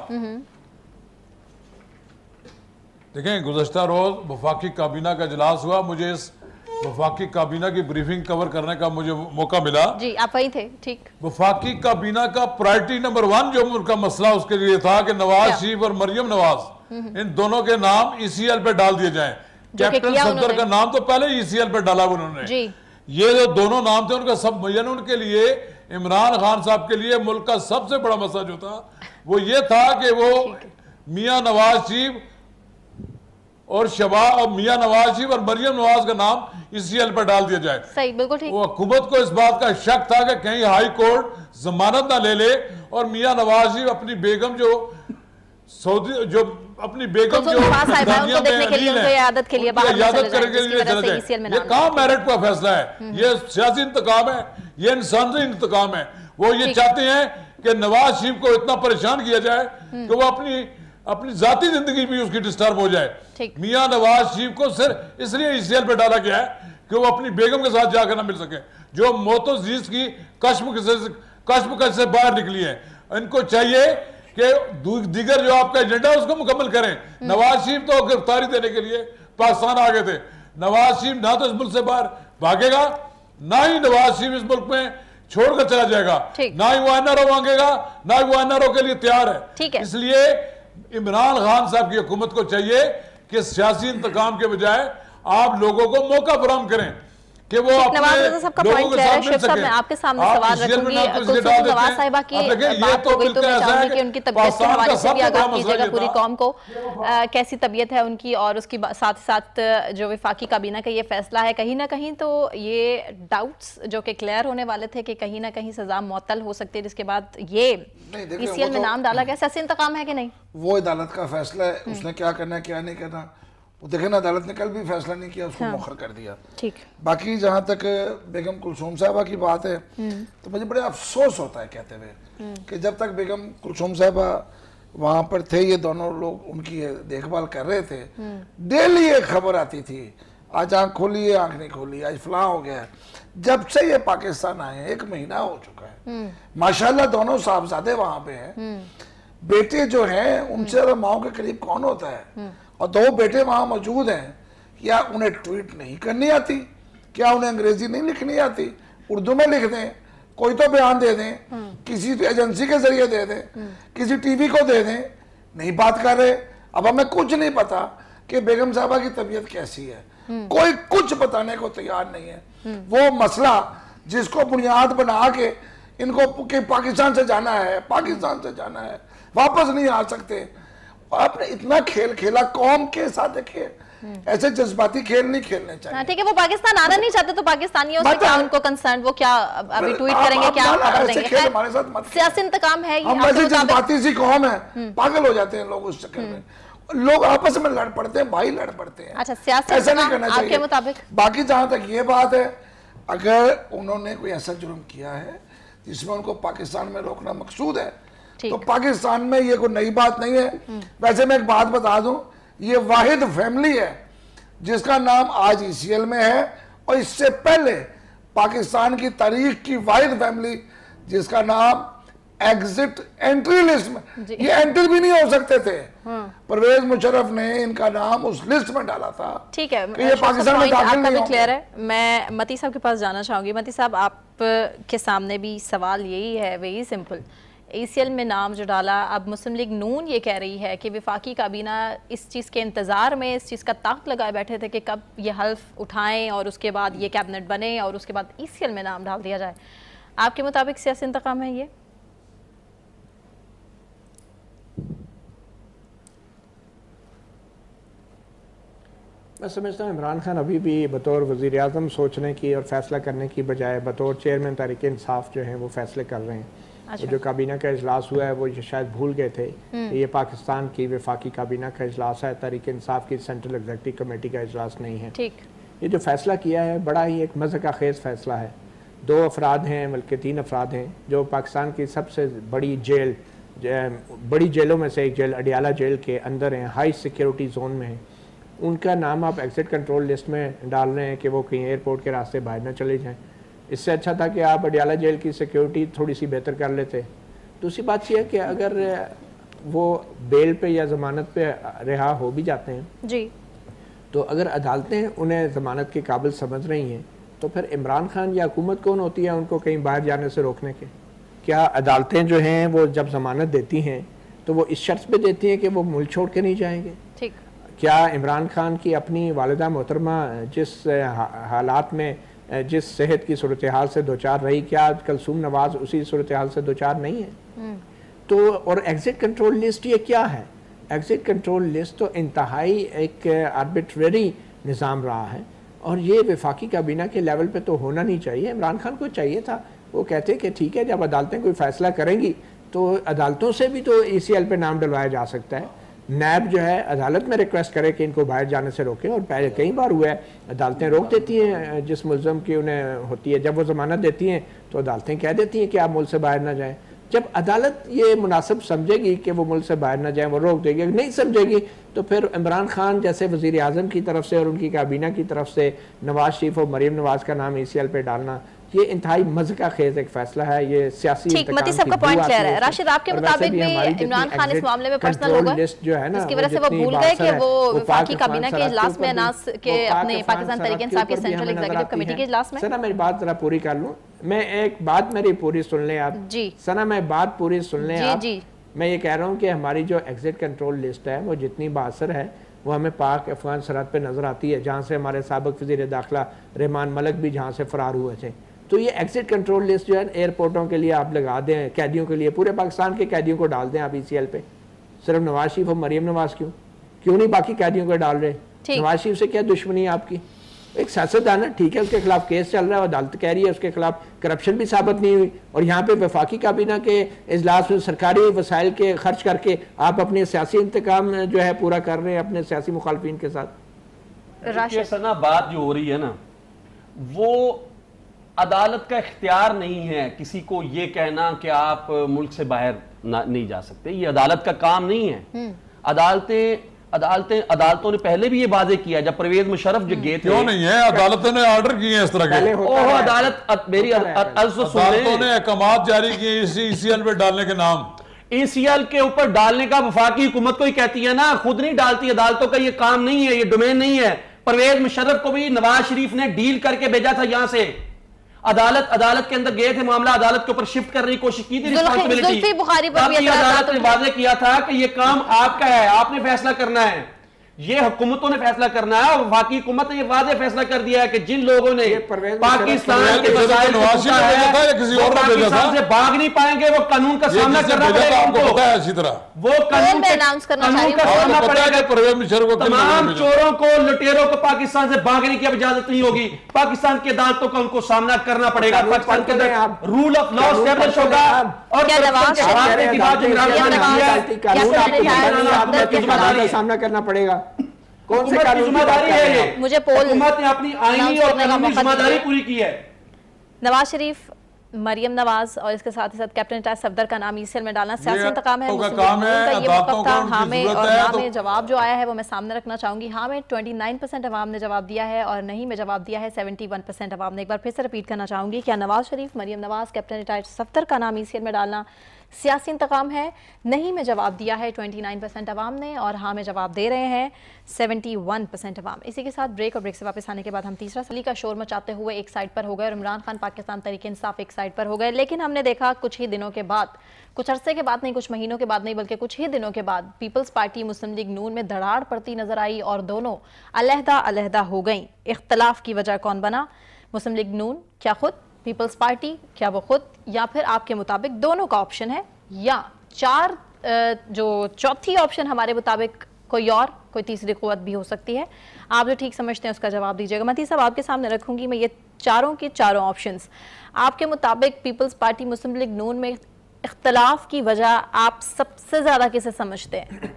[SPEAKER 5] देखें, गुज़श्ता रोज वफाकी काबीना का इजलास हुआ। मुझे इस वफाकी काबीना की ब्रीफिंग कवर करने का मुझे मौका मिला
[SPEAKER 1] जी। आप वही थे, ठीक।
[SPEAKER 5] वफाकी काबीना का प्रायोरिटी नंबर 1 जो उनका मसला उसके लिए था कि नवाज शरीफ और मरियम नवाज इन दोनों के नाम ECL पे डाल दिए जाएं। कैप्टन सफदर का नाम तो पहले ECL पे डाला उन्होंने जी। ये जो दोनों नाम थे उनका सब उनके लिए, इमरान खान साहब के लिए मुल्क का सबसे बड़ा मसला जो था वो ये था कि वो मियां नवाज शरीफ और शबाब और मियां नवाज शरीफ और मरियम नवाज का नाम ECL पर डाल दिया जाए।
[SPEAKER 1] सही, बिल्कुल ठीक।
[SPEAKER 5] वो हुकूमत को इस बात का शक था कि कहीं हाई कोर्ट जमानत ना ले ले और मियां नवाज शरीफ अपनी बेगम जो सऊदी जो अपनी बेगम जो
[SPEAKER 1] यादत के लिए
[SPEAKER 5] ये कहां मेरिट का फैसला है, ये सियासी इंतकाम है, ये इंसानी इंतकाम है। वो ये चाहते हैं कि नवाज शरीफ को इतना परेशान किया जाए कि वो अपनी जाती जिंदगी भी उसकी डिस्टर्ब हो जाए। मियां नवाज शरीफ को सिर्फ इसलिए ECL पे डाला गया है कि वो अपनी बेगम के साथ जाकर ना मिल सके, जो मौतो जीज की कश्मकश से बाहर निकली है। इनको चाहिए कि दीगर जो आपका एजेंडा है उसको मुकम्मल करें। नवाज शरीफ तो गिरफ्तारी देने के लिए पाकिस्तान आ गए थे। नवाज शरीफ ना तो इस मुल्क से बाहर भागेगा, ना ही नवाज शरीफ इस मुल्क में छोड़कर चला जाएगा, ना ही वो NRO मांगेगा, ना ही वो NRO के लिए तैयार है। इसलिए इमरान खान साहब की हुकूमत को चाहिए कि सियासी इंतकाम के बजाय आप लोगों को मौका फराहम करें कि वो अपने लोगों के साथ मिल सके।
[SPEAKER 1] आपके सामने सवाल रखूंगी नवाज साहिबा की बात हो गई तो मैं चाहूंगी कि उनकी तबीयत के हवाले से भी आगाह कीजिएगा पूरी कौम को, कैसी तबीयत है उनकी और उसकी साथ साथ जो वफाकी काबीना का ये फैसला है, कहीं ना कहीं तो ये डाउट्स जो कि क्लियर होने वाले थे कि कहीं ना कहीं सजा मुअत्तल हो सकती है, जिसके बाद ये ECL में नाम डाला गया। सियासी इंतकाम है कि नहीं,
[SPEAKER 2] वो अदालत का फैसला है, उसने क्या करना है क्या नहीं करना वो देखे ना। अदालत ने कल भी फैसला नहीं किया, उसको मुखर कर दिया।
[SPEAKER 1] ठीक।
[SPEAKER 2] बाकी जहाँ तक बेगम कुलसूम साहिबा की बात है तो मुझे बड़े अफसोस होता है कहते हुए कि जब तक बेगम कुलसूम साहिबा वहाँ पर थे, ये दोनों लोग उनकी देखभाल कर रहे थे, डेली एक खबर आती थी, आज आँख खोली है, आँख नहीं खोली, आज फलां हो गया। जब से ये पाकिस्तान आए 1 महीना हो चुका है, माशाल्लाह दोनों साहबजादे वहाँ पे हैं। बेटे जो हैं उनसे ज़्यादा माओ के करीब कौन होता है, और 2 बेटे वहां मौजूद हैं। क्या उन्हें ट्वीट नहीं करनी आती, क्या उन्हें अंग्रेजी नहीं लिखनी आती, उर्दू में लिख दें, कोई तो बयान दे दें, किसी एजेंसी के जरिए दे दें, किसी टीवी को दे दें, नहीं बात कर रहे। अब हमें कुछ नहीं पता कि बेगम साहबा की तबीयत कैसी है, कोई कुछ बताने को तैयार नहीं है। वो मसला जिसको बुनियाद बना के इनको कि पाकिस्तान से जाना है, पाकिस्तान से जाना है, वापस नहीं आ सकते। आपने इतना खेल खेला कौम के साथ, देखिए ऐसे जज्बाती खेल नहीं खेलने चाहिए।
[SPEAKER 1] ठीक है, वो पाकिस्तान आना नहीं चाहते तो पाकिस्तानियों से क्या उनको कंसर्न, वो क्या अभी ट्वीट करेंगे, क्या खबर देंगे?
[SPEAKER 2] हमारे साथ
[SPEAKER 1] सियासी इंतकाम है,
[SPEAKER 2] हम वैसे जज्बाती सी कौम है, पागल हो जाते हैं लोग उस चक्कर में, लोग आपस में लड़ पड़ते हैं, भाई लड़ पड़ते हैं।
[SPEAKER 1] अच्छा, सियासी
[SPEAKER 2] ऐसा नहीं करना चाहिए
[SPEAKER 1] आपके मुताबिक?
[SPEAKER 2] बाकी जहां तक ये बात है, अगर उन्होंने कोई ऐसा जुर्म किया है जिसमें उनको पाकिस्तान में रोकना मकसूद है तो पाकिस्तान में ये कोई नई बात नहीं है। वैसे मैं एक बात बता दूं, ये वाहिद फैमिली है जिसका नाम आज ECL में है, और इससे पहले पाकिस्तान की तारीख की वाहिद फैमिली जिसका नाम एग्जिट एंट्री लिस्ट में, ये एंट्री भी नहीं हो सकते थे, परवेज मुशर्रफ ने इनका नाम उस लिस्ट में डाला था।
[SPEAKER 1] ठीक है,
[SPEAKER 2] ये पाकिस्तान में दाखिल नहीं
[SPEAKER 1] क्लियर है। मैं मती साहब के पास जाना चाहूंगी। मती साहब, आप के सामने भी सवाल यही है, वेरी सिंपल। ACL में नाम जो डाला, अब मुस्लिम लीग नून ये कह रही है कि वफाकी काबीना इस चीज़ के इंतज़ार में, इस चीज़ का ताक लगाए बैठे थे कि कब ये हल्फ उठाएं और उसके बाद ये कैबिनेट बने और उसके बाद ECL में नाम डाल दिया जाए। आपके मुताबिक सियासी इंतकाम है ये?
[SPEAKER 3] मैं समझता हूँ इमरान खान अभी भी बतौर वज़ीर आज़म सोचने की और फैसला करने की बजाय बतौर चेयरमैन तहरीक इंसाफ जो है वो फैसले कर रहे हैं। अच्छा। जो काबीना का इजलास हुआ है वो शायद भूल गए थे, ये पाकिस्तान की वफाकी काबीना का इजलास है, तहरीक इंसाफ की सेंट्रल एग्जीक्यूटिव कमेटी का इजलास नहीं है।
[SPEAKER 1] ठीक।
[SPEAKER 3] ये जो फैसला किया है बड़ा ही एक मज़ा खेज़ फैसला है। 2 अफराद हैं, बल्कि 3 अफराद हैं जो पाकिस्तान की सबसे बड़ी जेल, बड़ी जेलों में से एक जेल अडियाला जेल के अंदर हैं, हाई सिक्योरिटी जोन में हैं। उनका नाम आप एग्जिट कंट्रोल लिस्ट में डाल रहे हैं कि वो कहीं एयरपोर्ट के रास्ते बाहर न चले जाएं। इससे अच्छा था कि आप अडियाला जेल की सिक्योरिटी थोड़ी सी बेहतर कर लेते। दूसरी बात यह है कि अगर वो बेल पे या ज़मानत पे रिहा हो भी जाते हैं
[SPEAKER 1] जी,
[SPEAKER 3] तो अगर अदालतें उन्हें ज़मानत के काबिल समझ रही हैं तो फिर इमरान खान या हुकूमत कौन होती है उनको कहीं बाहर जाने से रोकने के? क्या अदालतें जो हैं वो जब ज़मानत देती हैं तो वो इस शर्त पे देती हैं कि वो मुल्क छोड़ के नहीं जाएंगे?
[SPEAKER 1] ठीक।
[SPEAKER 3] क्या इमरान खान की अपनी वालिदा मोहतरमा जिस हालात में, जिस सेहत की सूरत हाल से दो चार रही, क्या कलसूम नवाज उसी सूरत हाल से दो चार नहीं है? तो और एग्जिट कंट्रोल लिस्ट ये क्या है? एग्जिट कंट्रोल लिस्ट तो इंतहाई एक आर्बिट्रेरी निज़ाम रहा है और ये वफाकी काबीना के लेवल पे तो होना नहीं चाहिए। इमरान खान को चाहिए था वो कहते कि ठीक है जब अदालतें कोई फ़ैसला करेंगी तो अदालतों से भी तो ECL पे नाम डलवाया जा सकता है। नैब जो है अदालत में रिक्वेस्ट करे कि इनको बाहर जाने से रोकें, और पहले कई बार हुआ है अदालतें रोक देती हैं जिस मुल्ज़म की उन्हें होती है। जब वो ज़मानत देती हैं तो अदालतें कह देती हैं कि आप मुल्क से बाहर ना जाएं। जब अदालत ये मुनासिब समझेगी कि वो मुल्क से बाहर ना जाएं वो रोक देगी, नहीं समझेगी तो फिर इमरान खान जैसे वज़ीर आज़म की तरफ से और उनकी काबीना की तरफ से नवाज शरीफ और मरीम नवाज का नाम ECL पे डालना ये इंतहाई मज़ा खेज़ एक फैसला है। ये सियासी
[SPEAKER 1] ठीक, मती साहब का पॉइंट क्लियर है। राशिद, आपके मुताबिक भी इमरान खान इस मामले में पर्सनल होगा
[SPEAKER 3] जो है ना,
[SPEAKER 1] इसकी वजह से वो भूल गए कि वो वफाकी काबीना के इजलास में अनास के अपने पाकिस्तान तहरीक इंसाफ के सेंट्रल एग्जीक्यूटिव कमेटी के इजलास में।
[SPEAKER 3] सना मेरी बात जरा पूरी कर लूं, मैं एक बात मेरी पूरी सुन लें आप
[SPEAKER 1] जी।
[SPEAKER 3] सना मैं बात पूरी सुन लें आप
[SPEAKER 1] जी।
[SPEAKER 3] मैं ये कह रहा हूँ कि हमारी जो एग्जिट कंट्रोल लिस्ट है वो जितनी बासर है वो हमें पाक अफगान सरहद पे नजर आती है, जहाँ से हमारे साबिक वज़ीर दाखिला रहमान मलिक भी जहाँ से फरार हुए थे। तो ये एग्जिट कंट्रोल लिस्ट जो है एयरपोर्टों के लिए आप लगा दें, कैदियों के लिए, पूरे पाकिस्तान के कैदियों को डाल दें आप ECL पे। सिर्फ नवाज शरीफ और मरीम नवाज क्यों नहीं बाकी कैदियों को डाल रहे? नवाज शरीफ से क्या दुश्मनी है आपकी? एक सियासतदान है, ठीक है, उसके खिलाफ केस चल रहा है, अदालत कह रही है उसके खिलाफ करप्शन भी साबित नहीं हुई, और यहाँ पे वफाकी काबीना के इजलास में सरकारी वसाइल के खर्च करके आप अपने सियासी इंतकाम जो है पूरा कर रहे हैं अपने सियासी मुखालफिन के साथ।
[SPEAKER 4] सना बात जो हो रही है ना, वो अदालत का इख्तियार नहीं है किसी को ये कहना कि आप मुल्क से बाहर नहीं जा सकते। ये अदालत का काम नहीं है। अदालतों ने पहले भी ये वादे किया जब परवेज मुशर्रफ जो गए थे।
[SPEAKER 5] क्यों नहीं है? अदालतों ने ऑर्डर किए हैं इस तरह के।
[SPEAKER 4] अदालत मेरी
[SPEAKER 5] अदालतों ने अहकामात जारी किए ECL पे डालने के नाम।
[SPEAKER 4] ECL के ऊपर डालने का वफाकी हुकूमत को ही कहती है ना, खुद नहीं डालती। अदालतों का ये काम नहीं है, ये डोमेन नहीं है। परवेज मुशर्रफ को भी नवाज शरीफ ने डील करके भेजा था यहां से। अदालत के अंदर गए थे, मामला अदालत के ऊपर शिफ्ट करने की कोशिश की थी। रिस्पांसिबिलिटी अदालत ने वादे किया था कि ये काम आपका है, आपने फैसला करना है। ये हुकूमतों ने फैसला करना है और वफाकी हुकूमत ने ये वादे फैसला कर दिया है कि जिन लोगों ने पाकिस्तान के मसाइल को पाकिस्तान से भाग नहीं पाएंगे वो कानून का सामना करना पड़ेगा उनको।
[SPEAKER 5] इसी तरह
[SPEAKER 4] वो कानून का सामना पड़ेगा। तमाम चोरों को, लुटेरों को पाकिस्तान से भागने की अब इजाजत नहीं होगी। पाकिस्तान के अदालतों का उनको सामना करना पड़ेगा। पाकिस्तान के अंदर रूल ऑफ लॉ एस्टैब्लिश होगा और
[SPEAKER 3] सामना करना पड़ेगा। कौन से
[SPEAKER 4] कानून की जिम्मेदारी है ये?
[SPEAKER 1] मुझे पोल
[SPEAKER 4] हुकूमत ने अपनी आईनी और कानूनी जिम्मेदारी पूरी की है।
[SPEAKER 1] नवाज शरीफ, मरियम नवाज और इसके साथ ही साथ कैप्टन इटाज सफदर का नाम ईसीएल में डालना सियासी इंतकाम है। ये मौक़िफ़ था हाँ में और ना में जवाब जो आया है वो मैं सामने रखना चाहूंगी। हाँ में 29% अवाम ने जवाब दिया है और नहीं में जवाब दिया है 71% अवाम ने। एक बार फिर से रिपीट करना चाहूंगी, क्या नवाज शरीफ, मरियम नवाज, कैप्टन इटाज सफदर का नाम ईसीएल में डालना सियासी इंतकाम है? नहीं में जवाब दिया है 29% अवाम ने और हाँ में जवाब दे रहे हैं 71% अवाम। इसी के साथ ब्रेक और ब्रेक से वापस आने के बाद हम तीसरा सली का शोर मचाते हुए एक साइड पर हो गए और इमरान खान पाकिस्तान तहरीक इंसाफ एक साइड पर हो गए। लेकिन हमने देखा कुछ ही दिनों के बाद, कुछ अरसे के बाद नहीं, कुछ महीनों के बाद नहीं, बल्कि कुछ ही दिनों के बाद पीपल्स पार्टी मुस्लिम लीग नून में धड़ाड़ पड़ती नजर आई और दोनों अलहदा अलहदा हो गई। इख्तलाफ की वजह कौन बना? मुस्लिम लीग नून, क्या खुद पीपल्स पार्टी, क्या वो खुद, या फिर आपके मुताबिक दोनों का ऑप्शन है, या जो चौथी ऑप्शन हमारे मुताबिक कोई और, कोई तीसरी कुव्वत भी हो सकती है? आप जो ठीक समझते हैं उसका जवाब दीजिएगा। मती साहब आपके सामने रखूंगी मैं ये चारों के चारों ऑप्शंस। आपके मुताबिक पीपल्स पार्टी मुस्लिम लीग नून में इख्तलाफ की वजह आप सबसे ज्यादा किसे समझते हैं?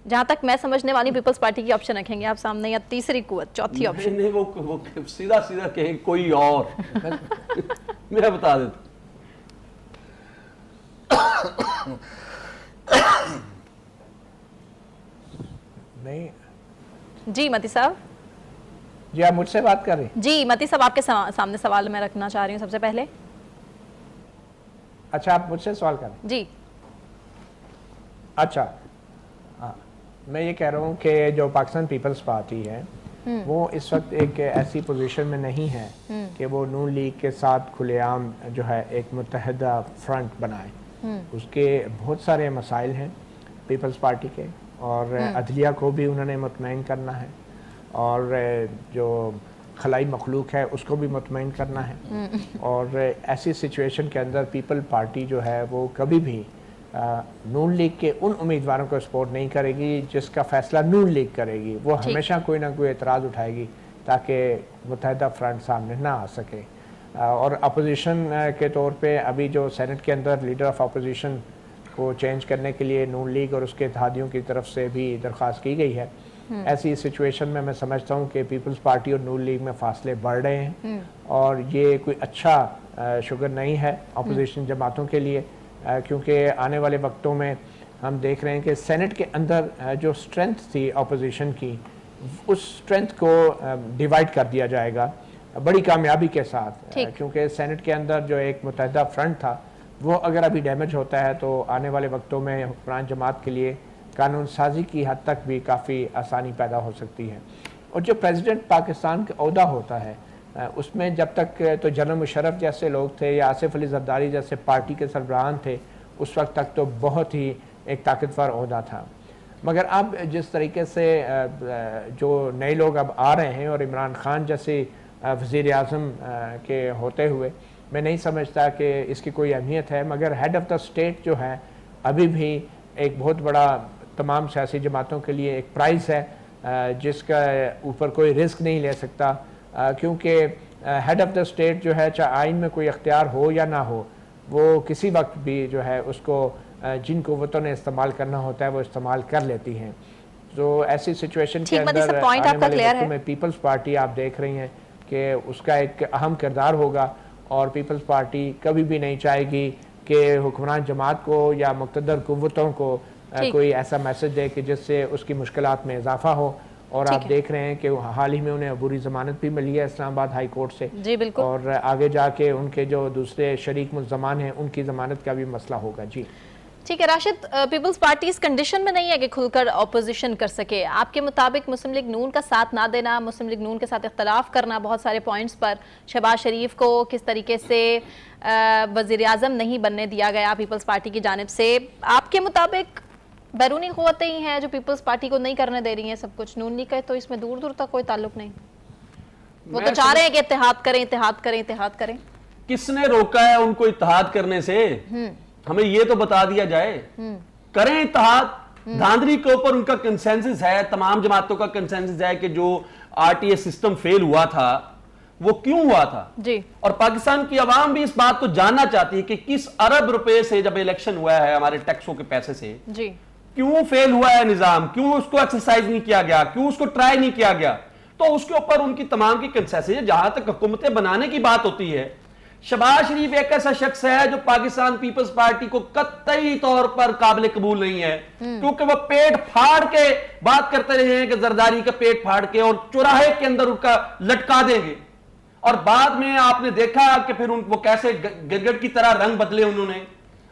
[SPEAKER 1] जहां तक मैं समझने वाली पीपल्स पार्टी की ऑप्शन रखेंगे आप सामने, या तीसरी कुव्वत, चौथी ऑप्शन?
[SPEAKER 4] नहीं, वो सीधा सीधा कहे कोई और मैं बता देता।
[SPEAKER 3] नहीं
[SPEAKER 1] जी मती साहब।
[SPEAKER 3] जी आप मुझसे बात कर रही?
[SPEAKER 1] जी मती साहब आपके सामने सवाल मैं रखना चाह रही हूँ सबसे पहले।
[SPEAKER 3] अच्छा आप मुझसे सवाल कर रहे?
[SPEAKER 1] जी
[SPEAKER 3] अच्छा हाँ, मैं ये कह रहा हूँ कि जो पाकिस्तान पीपल्स पार्टी है वो इस वक्त एक ऐसी पोजीशन में नहीं है कि वो नून लीग के साथ खुलेआम जो है एक मुत्तहिदा फ्रंट बनाए। उसके बहुत सारे मसाइल हैं पीपल्स पार्टी के, और अदलिया को भी उन्होंने मुतमईन करना है और जो खलाई मखलूक है उसको भी मुतमईन करना है। और ऐसी सिचुएशन के अंदर पीपल पार्टी जो है वो कभी भी नून लीग के उन उम्मीदवारों को सपोर्ट नहीं करेगी जिसका फैसला नून लीग करेगी। वो हमेशा कोई ना कोई एतराज़ उठाएगी ताकि मुत्तहिदा फ्रंट सामने ना आ सके। और अपोजिशन के तौर पे अभी जो सेनेट के अंदर लीडर ऑफ अपोजिशन को चेंज करने के लिए नून लीग और उसके इत्तेहादियों की तरफ से भी दरख्वास्त की गई है। ऐसी सिचुएशन में मैं समझता हूँ कि पीपल्स पार्टी और नून लीग में फासले बढ़ रहे हैं और ये कोई अच्छा शुगर नहीं है अपोजिशन जमातों के लिए, क्योंकि आने वाले वक्तों में हम देख रहे हैं कि सेनेट के अंदर जो स्ट्रेंथ थी अपोजिशन की, उस स्ट्रेंथ को डिवाइड कर दिया जाएगा बड़ी कामयाबी के साथ, क्योंकि सेनेट के अंदर जो एक मुत्तहिदा फ्रंट था वो अगर अभी डैमेज होता है तो आने वाले वक्तों में हुक्मरान जमात के लिए कानून साजी की हद तक भी काफ़ी आसानी पैदा हो सकती है। और जो प्रेसिडेंट पाकिस्तान का ओहदा होता है उसमें जब तक तो जनरल मुशर्रफ जैसे लोग थे या आसिफ अली जरदारी जैसे पार्टी के सरबराहान थे उस वक्त तक तो बहुत ही एक ताकतवर ओहदा था। मगर अब जिस तरीके से जो नए लोग अब आ रहे हैं और इमरान खान जैसे वज़ीर आज़म के होते हुए मैं नहीं समझता कि इसकी कोई अहमियत है। मगर हेड ऑफ़ द स्टेट जो है अभी भी एक बहुत बड़ा तमाम सियासी जमातों के लिए एक प्राइज़ है जिसका ऊपर कोई रिस्क नहीं ले सकता, क्योंकि हेड ऑफ़ द स्टेट जो है चाहे आइन में कोई अख्तियार हो या ना हो वो किसी वक्त भी जो है उसको जिन कुव्वतों ने इस्तेमाल करना होता है वो इस्तेमाल कर लेती हैं। तो ऐसी सिचुएशन के अंदर आने वाले वक्त में पीपल्स पार्टी आप देख रही हैं कि उसका एक अहम किरदार होगा और पीपल्स पार्टी कभी भी नहीं चाहेगी कि हुक्मरान जमात को या मुक़्तदर कुव्वतों को कोई ऐसा मैसेज दे कि जिससे उसकी मुश्किलात में इजाफा हो। और आप देख रहे हैं कि हाल ही में उन्हें अबूरी ज़मानत भी मिली है इस्लामाबाद हाई कोर्ट से
[SPEAKER 1] जी बिल्कुल,
[SPEAKER 3] और आगे जाके उनके जो दूसरे शरीक मुल्ज़मान हैं उनकी ज़मानत का भी मसला होगा। जी
[SPEAKER 1] ठीक है राशिद, पीपल्स पार्टी इस कंडीशन में नहीं है कि खुलकर ऑपोजिशन कर सके। आपके मुताबिक मुस्लिम लीग नून का साथ ना देना, मुस्लिम लीग नून के साथ इख्तलाफ करना बहुत सारे पॉइंट्स पर, शहबाज शरीफ को किस तरीके से वज़ीर आज़म नहीं बनने दिया गया पीपल्स पार्टी की जानिब से, आपके मुताबिक बैरूनी क़ुव्वतें ही हैं जो पीपल्स पार्टी को नहीं करने दे रही हैं सब कुछ। नून लीग का तो इसमें दूर दूर तक कोई ताल्लुक नहीं। वो तो चाह रहे हैं कि इत्तेहाद करें इत्तेहाद करें इत्तेहाद करें।
[SPEAKER 4] किसने रोका है उनको इत्तेहाद करने से? हमें ये तो बता दिया जाए। करें इत्तेहाद। धांधली के ऊपर उनका कंसेंसस है, तमाम जमातों का कंसेंसस है कि जो आरटीए सिस्टम फेल हुआ था वो क्यों हुआ था
[SPEAKER 1] जी।
[SPEAKER 4] और पाकिस्तान की आवाम भी इस बात को जानना चाहती है कि किस अरब रुपए से जब इलेक्शन हुआ है हमारे टैक्सों के पैसे से
[SPEAKER 1] जी,
[SPEAKER 4] क्यों फेल हुआ है निजाम, क्यों उसको एक्सरसाइज नहीं किया गया, क्यों उसको ट्राई नहीं किया गया। तो उसके ऊपर उनकी तमाम की कंसेंसस है। जहां तक हुकूमतें बनाने की बात होती है, शहबाज शरीफ एक ऐसा शख्स है जो पाकिस्तान पीपल्स पार्टी को कतई तौर पर काबिल कबूल नहीं है, क्योंकि वो पेट फाड़ के बात करते रहे हैं कि जरदारी का पेट फाड़ के और चौराहे के अंदर उनका लटका देंगे। और बाद में आपने देखा कि फिर वो कैसे गिरगिट की तरह रंग बदले उन्होंने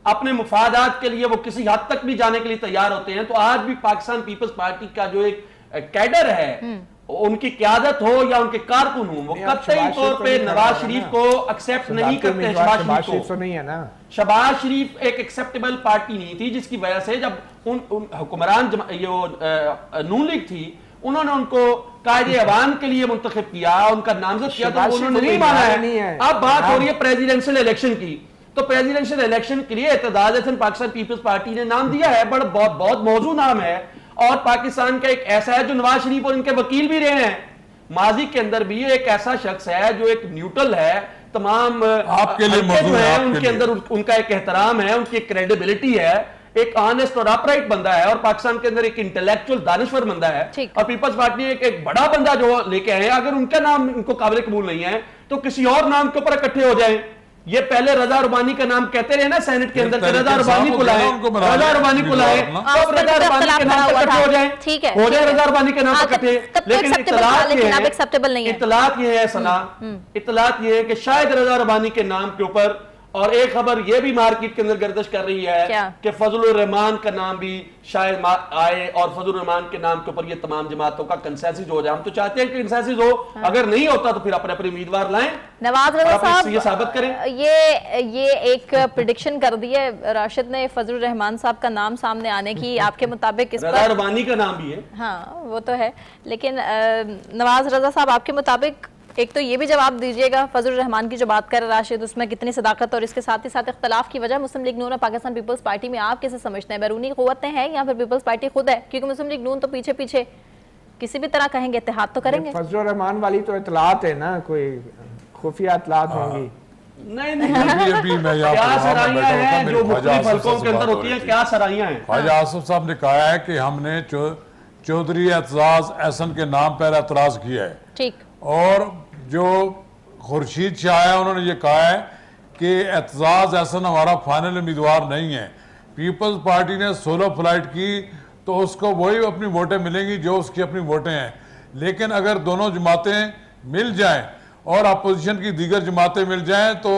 [SPEAKER 4] अपने मुफादात के लिए। वो किसी हद तक भी जाने के लिए तैयार होते हैं। तो आज भी पाकिस्तान पीपल्स पार्टी का जो एक कैडर है, उनकी क्यादत हो या उनके कारकुन हो, वो कतई तौर पे नवाज शरीफ को एक्सेप्ट नहीं करते हैं। शहबाज शरीफ तो नहीं है ना। शहबाज शरीफ एक एक्सेप्टेबल पार्टी नहीं थी, जिसकी वजह से जब उन हुक्मरान नून लीग थी, उन्होंने उनको कायदे अवाम के लिए मुंतखब किया, उनका नामजद किया, तो उन्होंने नहीं माना है। अब बात हो रही है प्रेसिडेंशियल इलेक्शन की। तो प्रेसिडेंशियल इलेक्शन के लिए इत्तेहाद हसन पाकिस्तान पीपल्स पार्टी ने नाम दिया है, बड़ा बहुत मौजूद नाम है। और पाकिस्तान का एक ऐसा है जो नवाज शरीफ और इनके वकील भी रहे हैं माजी के अंदर भी। एक ऐसा शख्स है जो एक न्यूट्रल है, तमाम
[SPEAKER 5] आपके लिए
[SPEAKER 4] जो है उनके अंदर उनका एक एहतराम है, उनकी क्रेडिबिलिटी है, एक ऑनेस्ट और अपराइट बंदा है, और पाकिस्तान के अंदर एक इंटेलेक्चुअल दानिश्वर बंदा है। और पीपल्स पार्टी एक बड़ा बंदा जो लेके आए। अगर उनका नाम इनको काबिल कबूल नहीं है तो किसी और नाम के ऊपर इकट्ठे हो जाए। ये पहले रजा रुबानी का नाम कहते रहे ना सेनेट के अंदर, रजा रुबानी को लाए, रजा रुबानी को लाए, अब रजा रुबानी के नाम पर इकट्ठे हो जाए, ठीक है, हो जाए रजा रुबानी के नाम पर इकट्ठे। लेकिन इत्तलात ये है सना, इत्तलात ये है कि शायद रजा रुबानी के नाम के ऊपर, और एक खबर ये भी मार्केट के अंदर गर्दिश कर रही है कि फजलुर रहमान का नाम भी शायद आए, और फजलुर रहमान के नाम के ऊपर ये तमाम जमातों का कंसेंसस हो जाए। हम तो चाहते हैं कि कंसेंसस हो, अगर नहीं होता तो फिर अपने अपने उम्मीदवार लाएं।
[SPEAKER 1] नवाज रजा साहब
[SPEAKER 4] ये साबित करें।
[SPEAKER 1] ये एक प्रेडिक्शन कर दी है राशिद ने फजलुर रहमान साहब का नाम सामने आने की। आपके मुताबिक इस
[SPEAKER 4] रजा रुबानी का नाम भी है, हाँ
[SPEAKER 1] वो तो है, लेकिन नवाज रजा साहब आपके मुताबिक एक तो ये भी जवाब दीजिएगा, फजलुर रहमान की जो बात कर राशिद उसमें कितनी सदाकत, और इसके साथ ही साथ इख्तलाफ की वजह मुस्लिम लीग नून और पाकिस्तान पीपल्स पार्टी में आप कैसे समझते हैं? बैरूनी क़ुव्वतें हैं या फिर पीपल्स पार्टी खुद है? क्योंकि मुस्लिम लीग नून तो पीछे पीछे किसी भी तरह कहेंगे इत्तेहाद तो करेंगे।
[SPEAKER 3] फजलुर रहमान वाली तो इत्तलात है ना, कोई खुफिया इत्तलात होंगी?
[SPEAKER 4] नहीं क्या सराहियां हैं जो मुख्तलिफ हलकों के अंदर होती हैं, क्या सराहियां हैं?
[SPEAKER 5] ख्वाजा आसिफ साहब ने कहा है कि हमने चौधरी एतजाज एहसन के नाम पर एतराज किया है, ठीक, और जो खुर्शीद शाह है उन्होंने ये कहा है कि एतजाज एहसन हमारा फाइनल उम्मीदवार नहीं है। पीपल्स पार्टी ने सोलो फ्लाइट की तो उसको वही अपनी वोटें मिलेंगी जो उसकी अपनी वोटें हैं, लेकिन अगर दोनों जमातें मिल जाएं और अपोजिशन की दीगर जमातें मिल जाएं तो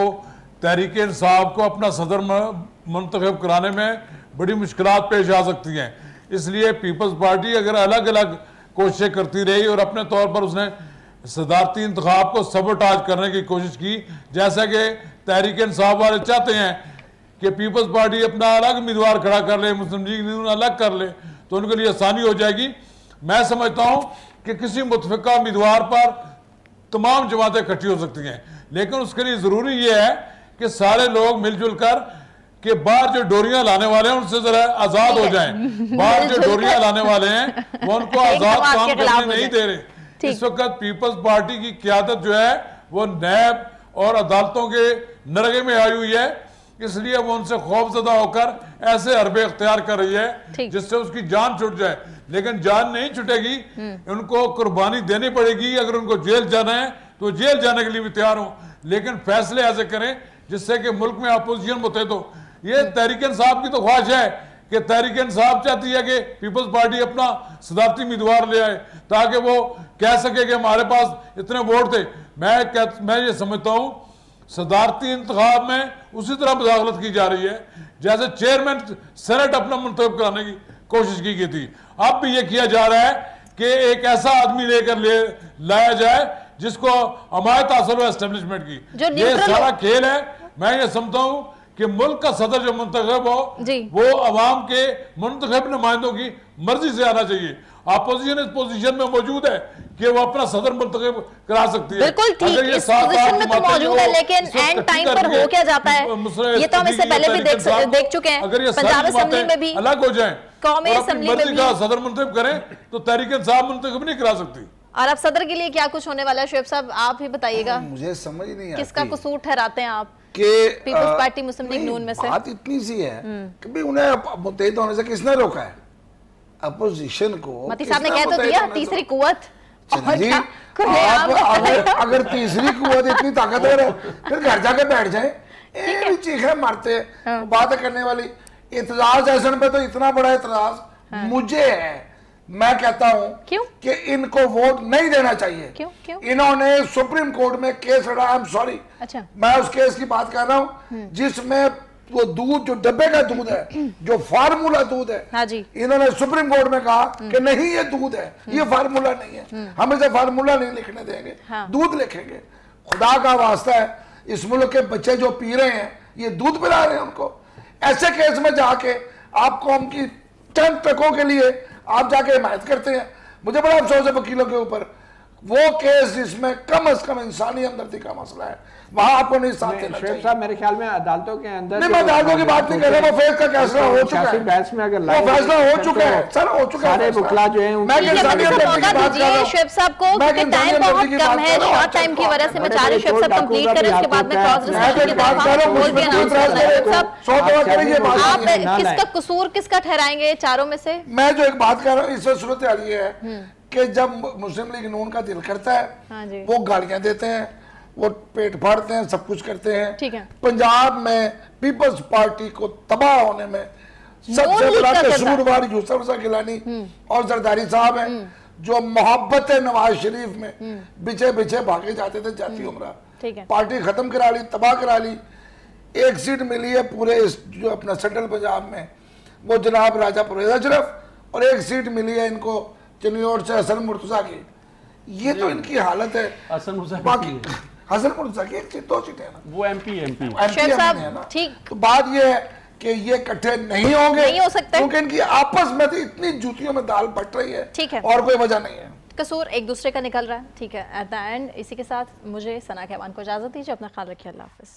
[SPEAKER 5] तहरीक इंसाफ को अपना सदर मुंतखब कराने में बड़ी मुश्किलात पेश आ सकती हैं। इसलिए पीपल्स पार्टी अगर अलग अलग कोशिशें करती रही और अपने तौर पर उसने सदारती इंतखाब को सबोटाज करने की कोशिश की, जैसा कि तहरीक इंसाफ वाले चाहते हैं कि पीपल्स पार्टी अपना अलग उम्मीदवार खड़ा कर ले, मुस्लिम लीग नून अलग कर ले, तो उनके लिए आसानी हो जाएगी। मैं समझता हूं कि किसी मुतफिका उम्मीदवार पर तमाम जमातें इकट्ठी हो सकती हैं, लेकिन उसके लिए जरूरी यह है कि सारे लोग मिलजुल कर कि बाहर जो डोरियां लाने वाले हैं उनसे जरा आजाद हो जाएं। बाहर जो डोरियां लाने वाले हैं वो उनको आजाद काम करने नहीं दे रहे। इस वक्त पीपल्स पार्टी की क़यादत जो है वो नैब और अदालतों के नरगे में आई हुई है, इसलिए वो उनसे खौफजदा होकर ऐसे हरबे अख्तियार कर रही है जिससे उसकी जान छूट जाए। लेकिन जान नहीं छूटेगी, उनको कुर्बानी देनी पड़ेगी। अगर उनको जेल जाना है तो जेल जाने के लिए भी तैयार हो, लेकिन फैसले ऐसे करें जिससे कि मुल्क में अपोजिशन मुतहद हो। ये तहरीक इंसाफ की तो ख्वाहिश है कि तहरीक इंसाफ चाहती है कि पीपल्स पार्टी अपना सदारती उम्मीदवार ले आए ताकि वो कह सके कि हमारे पास इतने वोट थे। मैं ये समझता हूं सदारती इंतखाब में उसी तरह मुदाखलत की जा रही है जैसे चेयरमैन सेनेट अपना मुंतखब कराने की कोशिश की गई थी। अब भी ये किया जा रहा है कि एक ऐसा आदमी लेकर लाया जाए जिसको हमायत हासिल हो एस्टेब्लिशमेंट की। ये सारा खेल है। मैं ये समझता हूं कि मुल्क का सदर जो मुंतखब हो वो अवाम के मुंतखब नुमाइंदों की मर्जी से आना चाहिए। अपोजिशन इस पोजीशन में मौजूद है कि वो अपना सदर मुंतखब करा सकती है।
[SPEAKER 1] बिल्कुल ठीक, इस पोजीशन में तो मौजूद है, लेकिन एंड टाइम पर हो क्या जाता है ये तो हम इससे पहले भी देख चुके हैं।
[SPEAKER 5] अगर ये
[SPEAKER 1] पंजाब असेंबली में भी
[SPEAKER 5] अलग हो जाए,
[SPEAKER 1] कौमी असेंबली में भी
[SPEAKER 5] सदर मुंतखब करें तो तहरीक इंसाफ मुंतखब नहीं करा सकती।
[SPEAKER 1] और अब सदर के लिए क्या कुछ होने वाला है शुएब साहब, आप ही बताइएगा।
[SPEAKER 2] मुझे समझ नहीं आती
[SPEAKER 1] किसका कसूर ठहराते हैं आप
[SPEAKER 2] कि
[SPEAKER 1] पीपल्स पार्टी मुस्लिम लीग नून में से?
[SPEAKER 2] बात इतनी सी है कि भाई उन्हें मुत्तहिद होने से किसने रोका है? अपोजिशन को।
[SPEAKER 1] मती साहब ने कह तो दिया तीसरी कुव्वत।
[SPEAKER 2] जी, आप अगर तीसरी कुव्वत इतनी ताकतवर है फिर घर जाके बैठ जाए, चीखे मारते बात करने वाली। इतराज ऐसन पे तो इतना बड़ा इतराज मुझे है, मैं कहता हूं कि इनको वोट नहीं देना चाहिए।
[SPEAKER 1] क्यों?
[SPEAKER 2] इन्होंने सुप्रीम कोर्ट में केस लड़ा, आई एम सॉरी, मैं उस केस की बात कर रहा हूं जिसमें वो दूध जो डब्बे का दूध है, जो फार्मूला दूध है,
[SPEAKER 1] हाँ जी,
[SPEAKER 2] इन्होंने सुप्रीम कोर्ट में कहा कि नहीं ये दूध है, ये फार्मूला नहीं है, हम इसे फार्मूला नहीं लिखने देंगे, दूध लिखेंगे। खुदा का वास्ता है, इस मुल्क के बच्चे जो पी रहे हैं ये दूध पिला रहे हैं उनको। ऐसे केस में जाके आप कौम की चंद टकों के लिए आप जाके हिमायत करते हैं। मुझे बड़ा अफसोस है वकीलों के ऊपर, वो केस जिसमें कम से कम इंसानी हमदर्दी का मसला है वहां आपको नहीं साथ देना चाहिए।
[SPEAKER 3] साहब मेरे ख्याल में अदालतों के अंदर
[SPEAKER 2] नहीं, मैं अदालतों की बात नहीं कर रहा, वो फैसला का फैसला हो चुका है,
[SPEAKER 3] बहस में अगर
[SPEAKER 2] वो फैसला हो चुका है सर, हो चुका है।
[SPEAKER 3] सारे बुकला जो है
[SPEAKER 2] मैं इंसानी हमदर्दी की बात कर रहा हूं
[SPEAKER 1] शुएब साहब को, क्योंकि टाइम बहुत कम है, शॉर्ट टाइम की वजह से मैं चाह रही शुएब साहब कंप्लीट करें, उसके बाद में क्रॉस डिस्कशन की तरफ हम बोल के अनाउंस करना है। आप किसका कसूर किसका ठहराएंगे चारों में से?
[SPEAKER 2] मैं जो एक बात कर रहा हूँ इसमें सूरत हाल ये है कि जब मुस्लिम लीग नून का दिल करता है वो गालियां देते हैं, वो पेट फाड़ते हैं, सब कुछ करते हैं।
[SPEAKER 1] ठीक है।
[SPEAKER 2] पंजाब में पीपल्स पार्टी को तबाह होने में सबसे बड़ा कसूरवार यूसुफ रजा गिलानी और जरदारी साहब हैं, जो मोहब्बत नवाज शरीफ में बिछे बिछे भागे जाते थे जाती उम्रा। पार्टी खत्म करा ली, तबाह करा ली। एक सीट मिली है पूरे जो अपना सेंट्रल पंजाब में, वो जनाब राजा परवेज अशरफ, और एक सीट मिली है इनको चनियोर से हसन मुर्तजा की। ये तो इनकी हालत है। बाकी हसन मुर्तजा की एक सीट, 2 सीटें है ना, वो एमपी है ना। ठीक, तो बात ये है कि ये इकट्ठे नहीं होंगे,
[SPEAKER 1] नहीं हो सकते,
[SPEAKER 2] क्योंकि इनकी आपस में तो इतनी जूतियों में दाल बट रही है।
[SPEAKER 1] ठीक है,
[SPEAKER 2] और कोई वजह नहीं है,
[SPEAKER 1] कसूर एक दूसरे का निकल रहा है। ठीक है, एट द एंड इसी के साथ मुझे सना कहवान को इजाजत दीजिए, अपना ख्याल रखिए, अल्लाह हाफिज।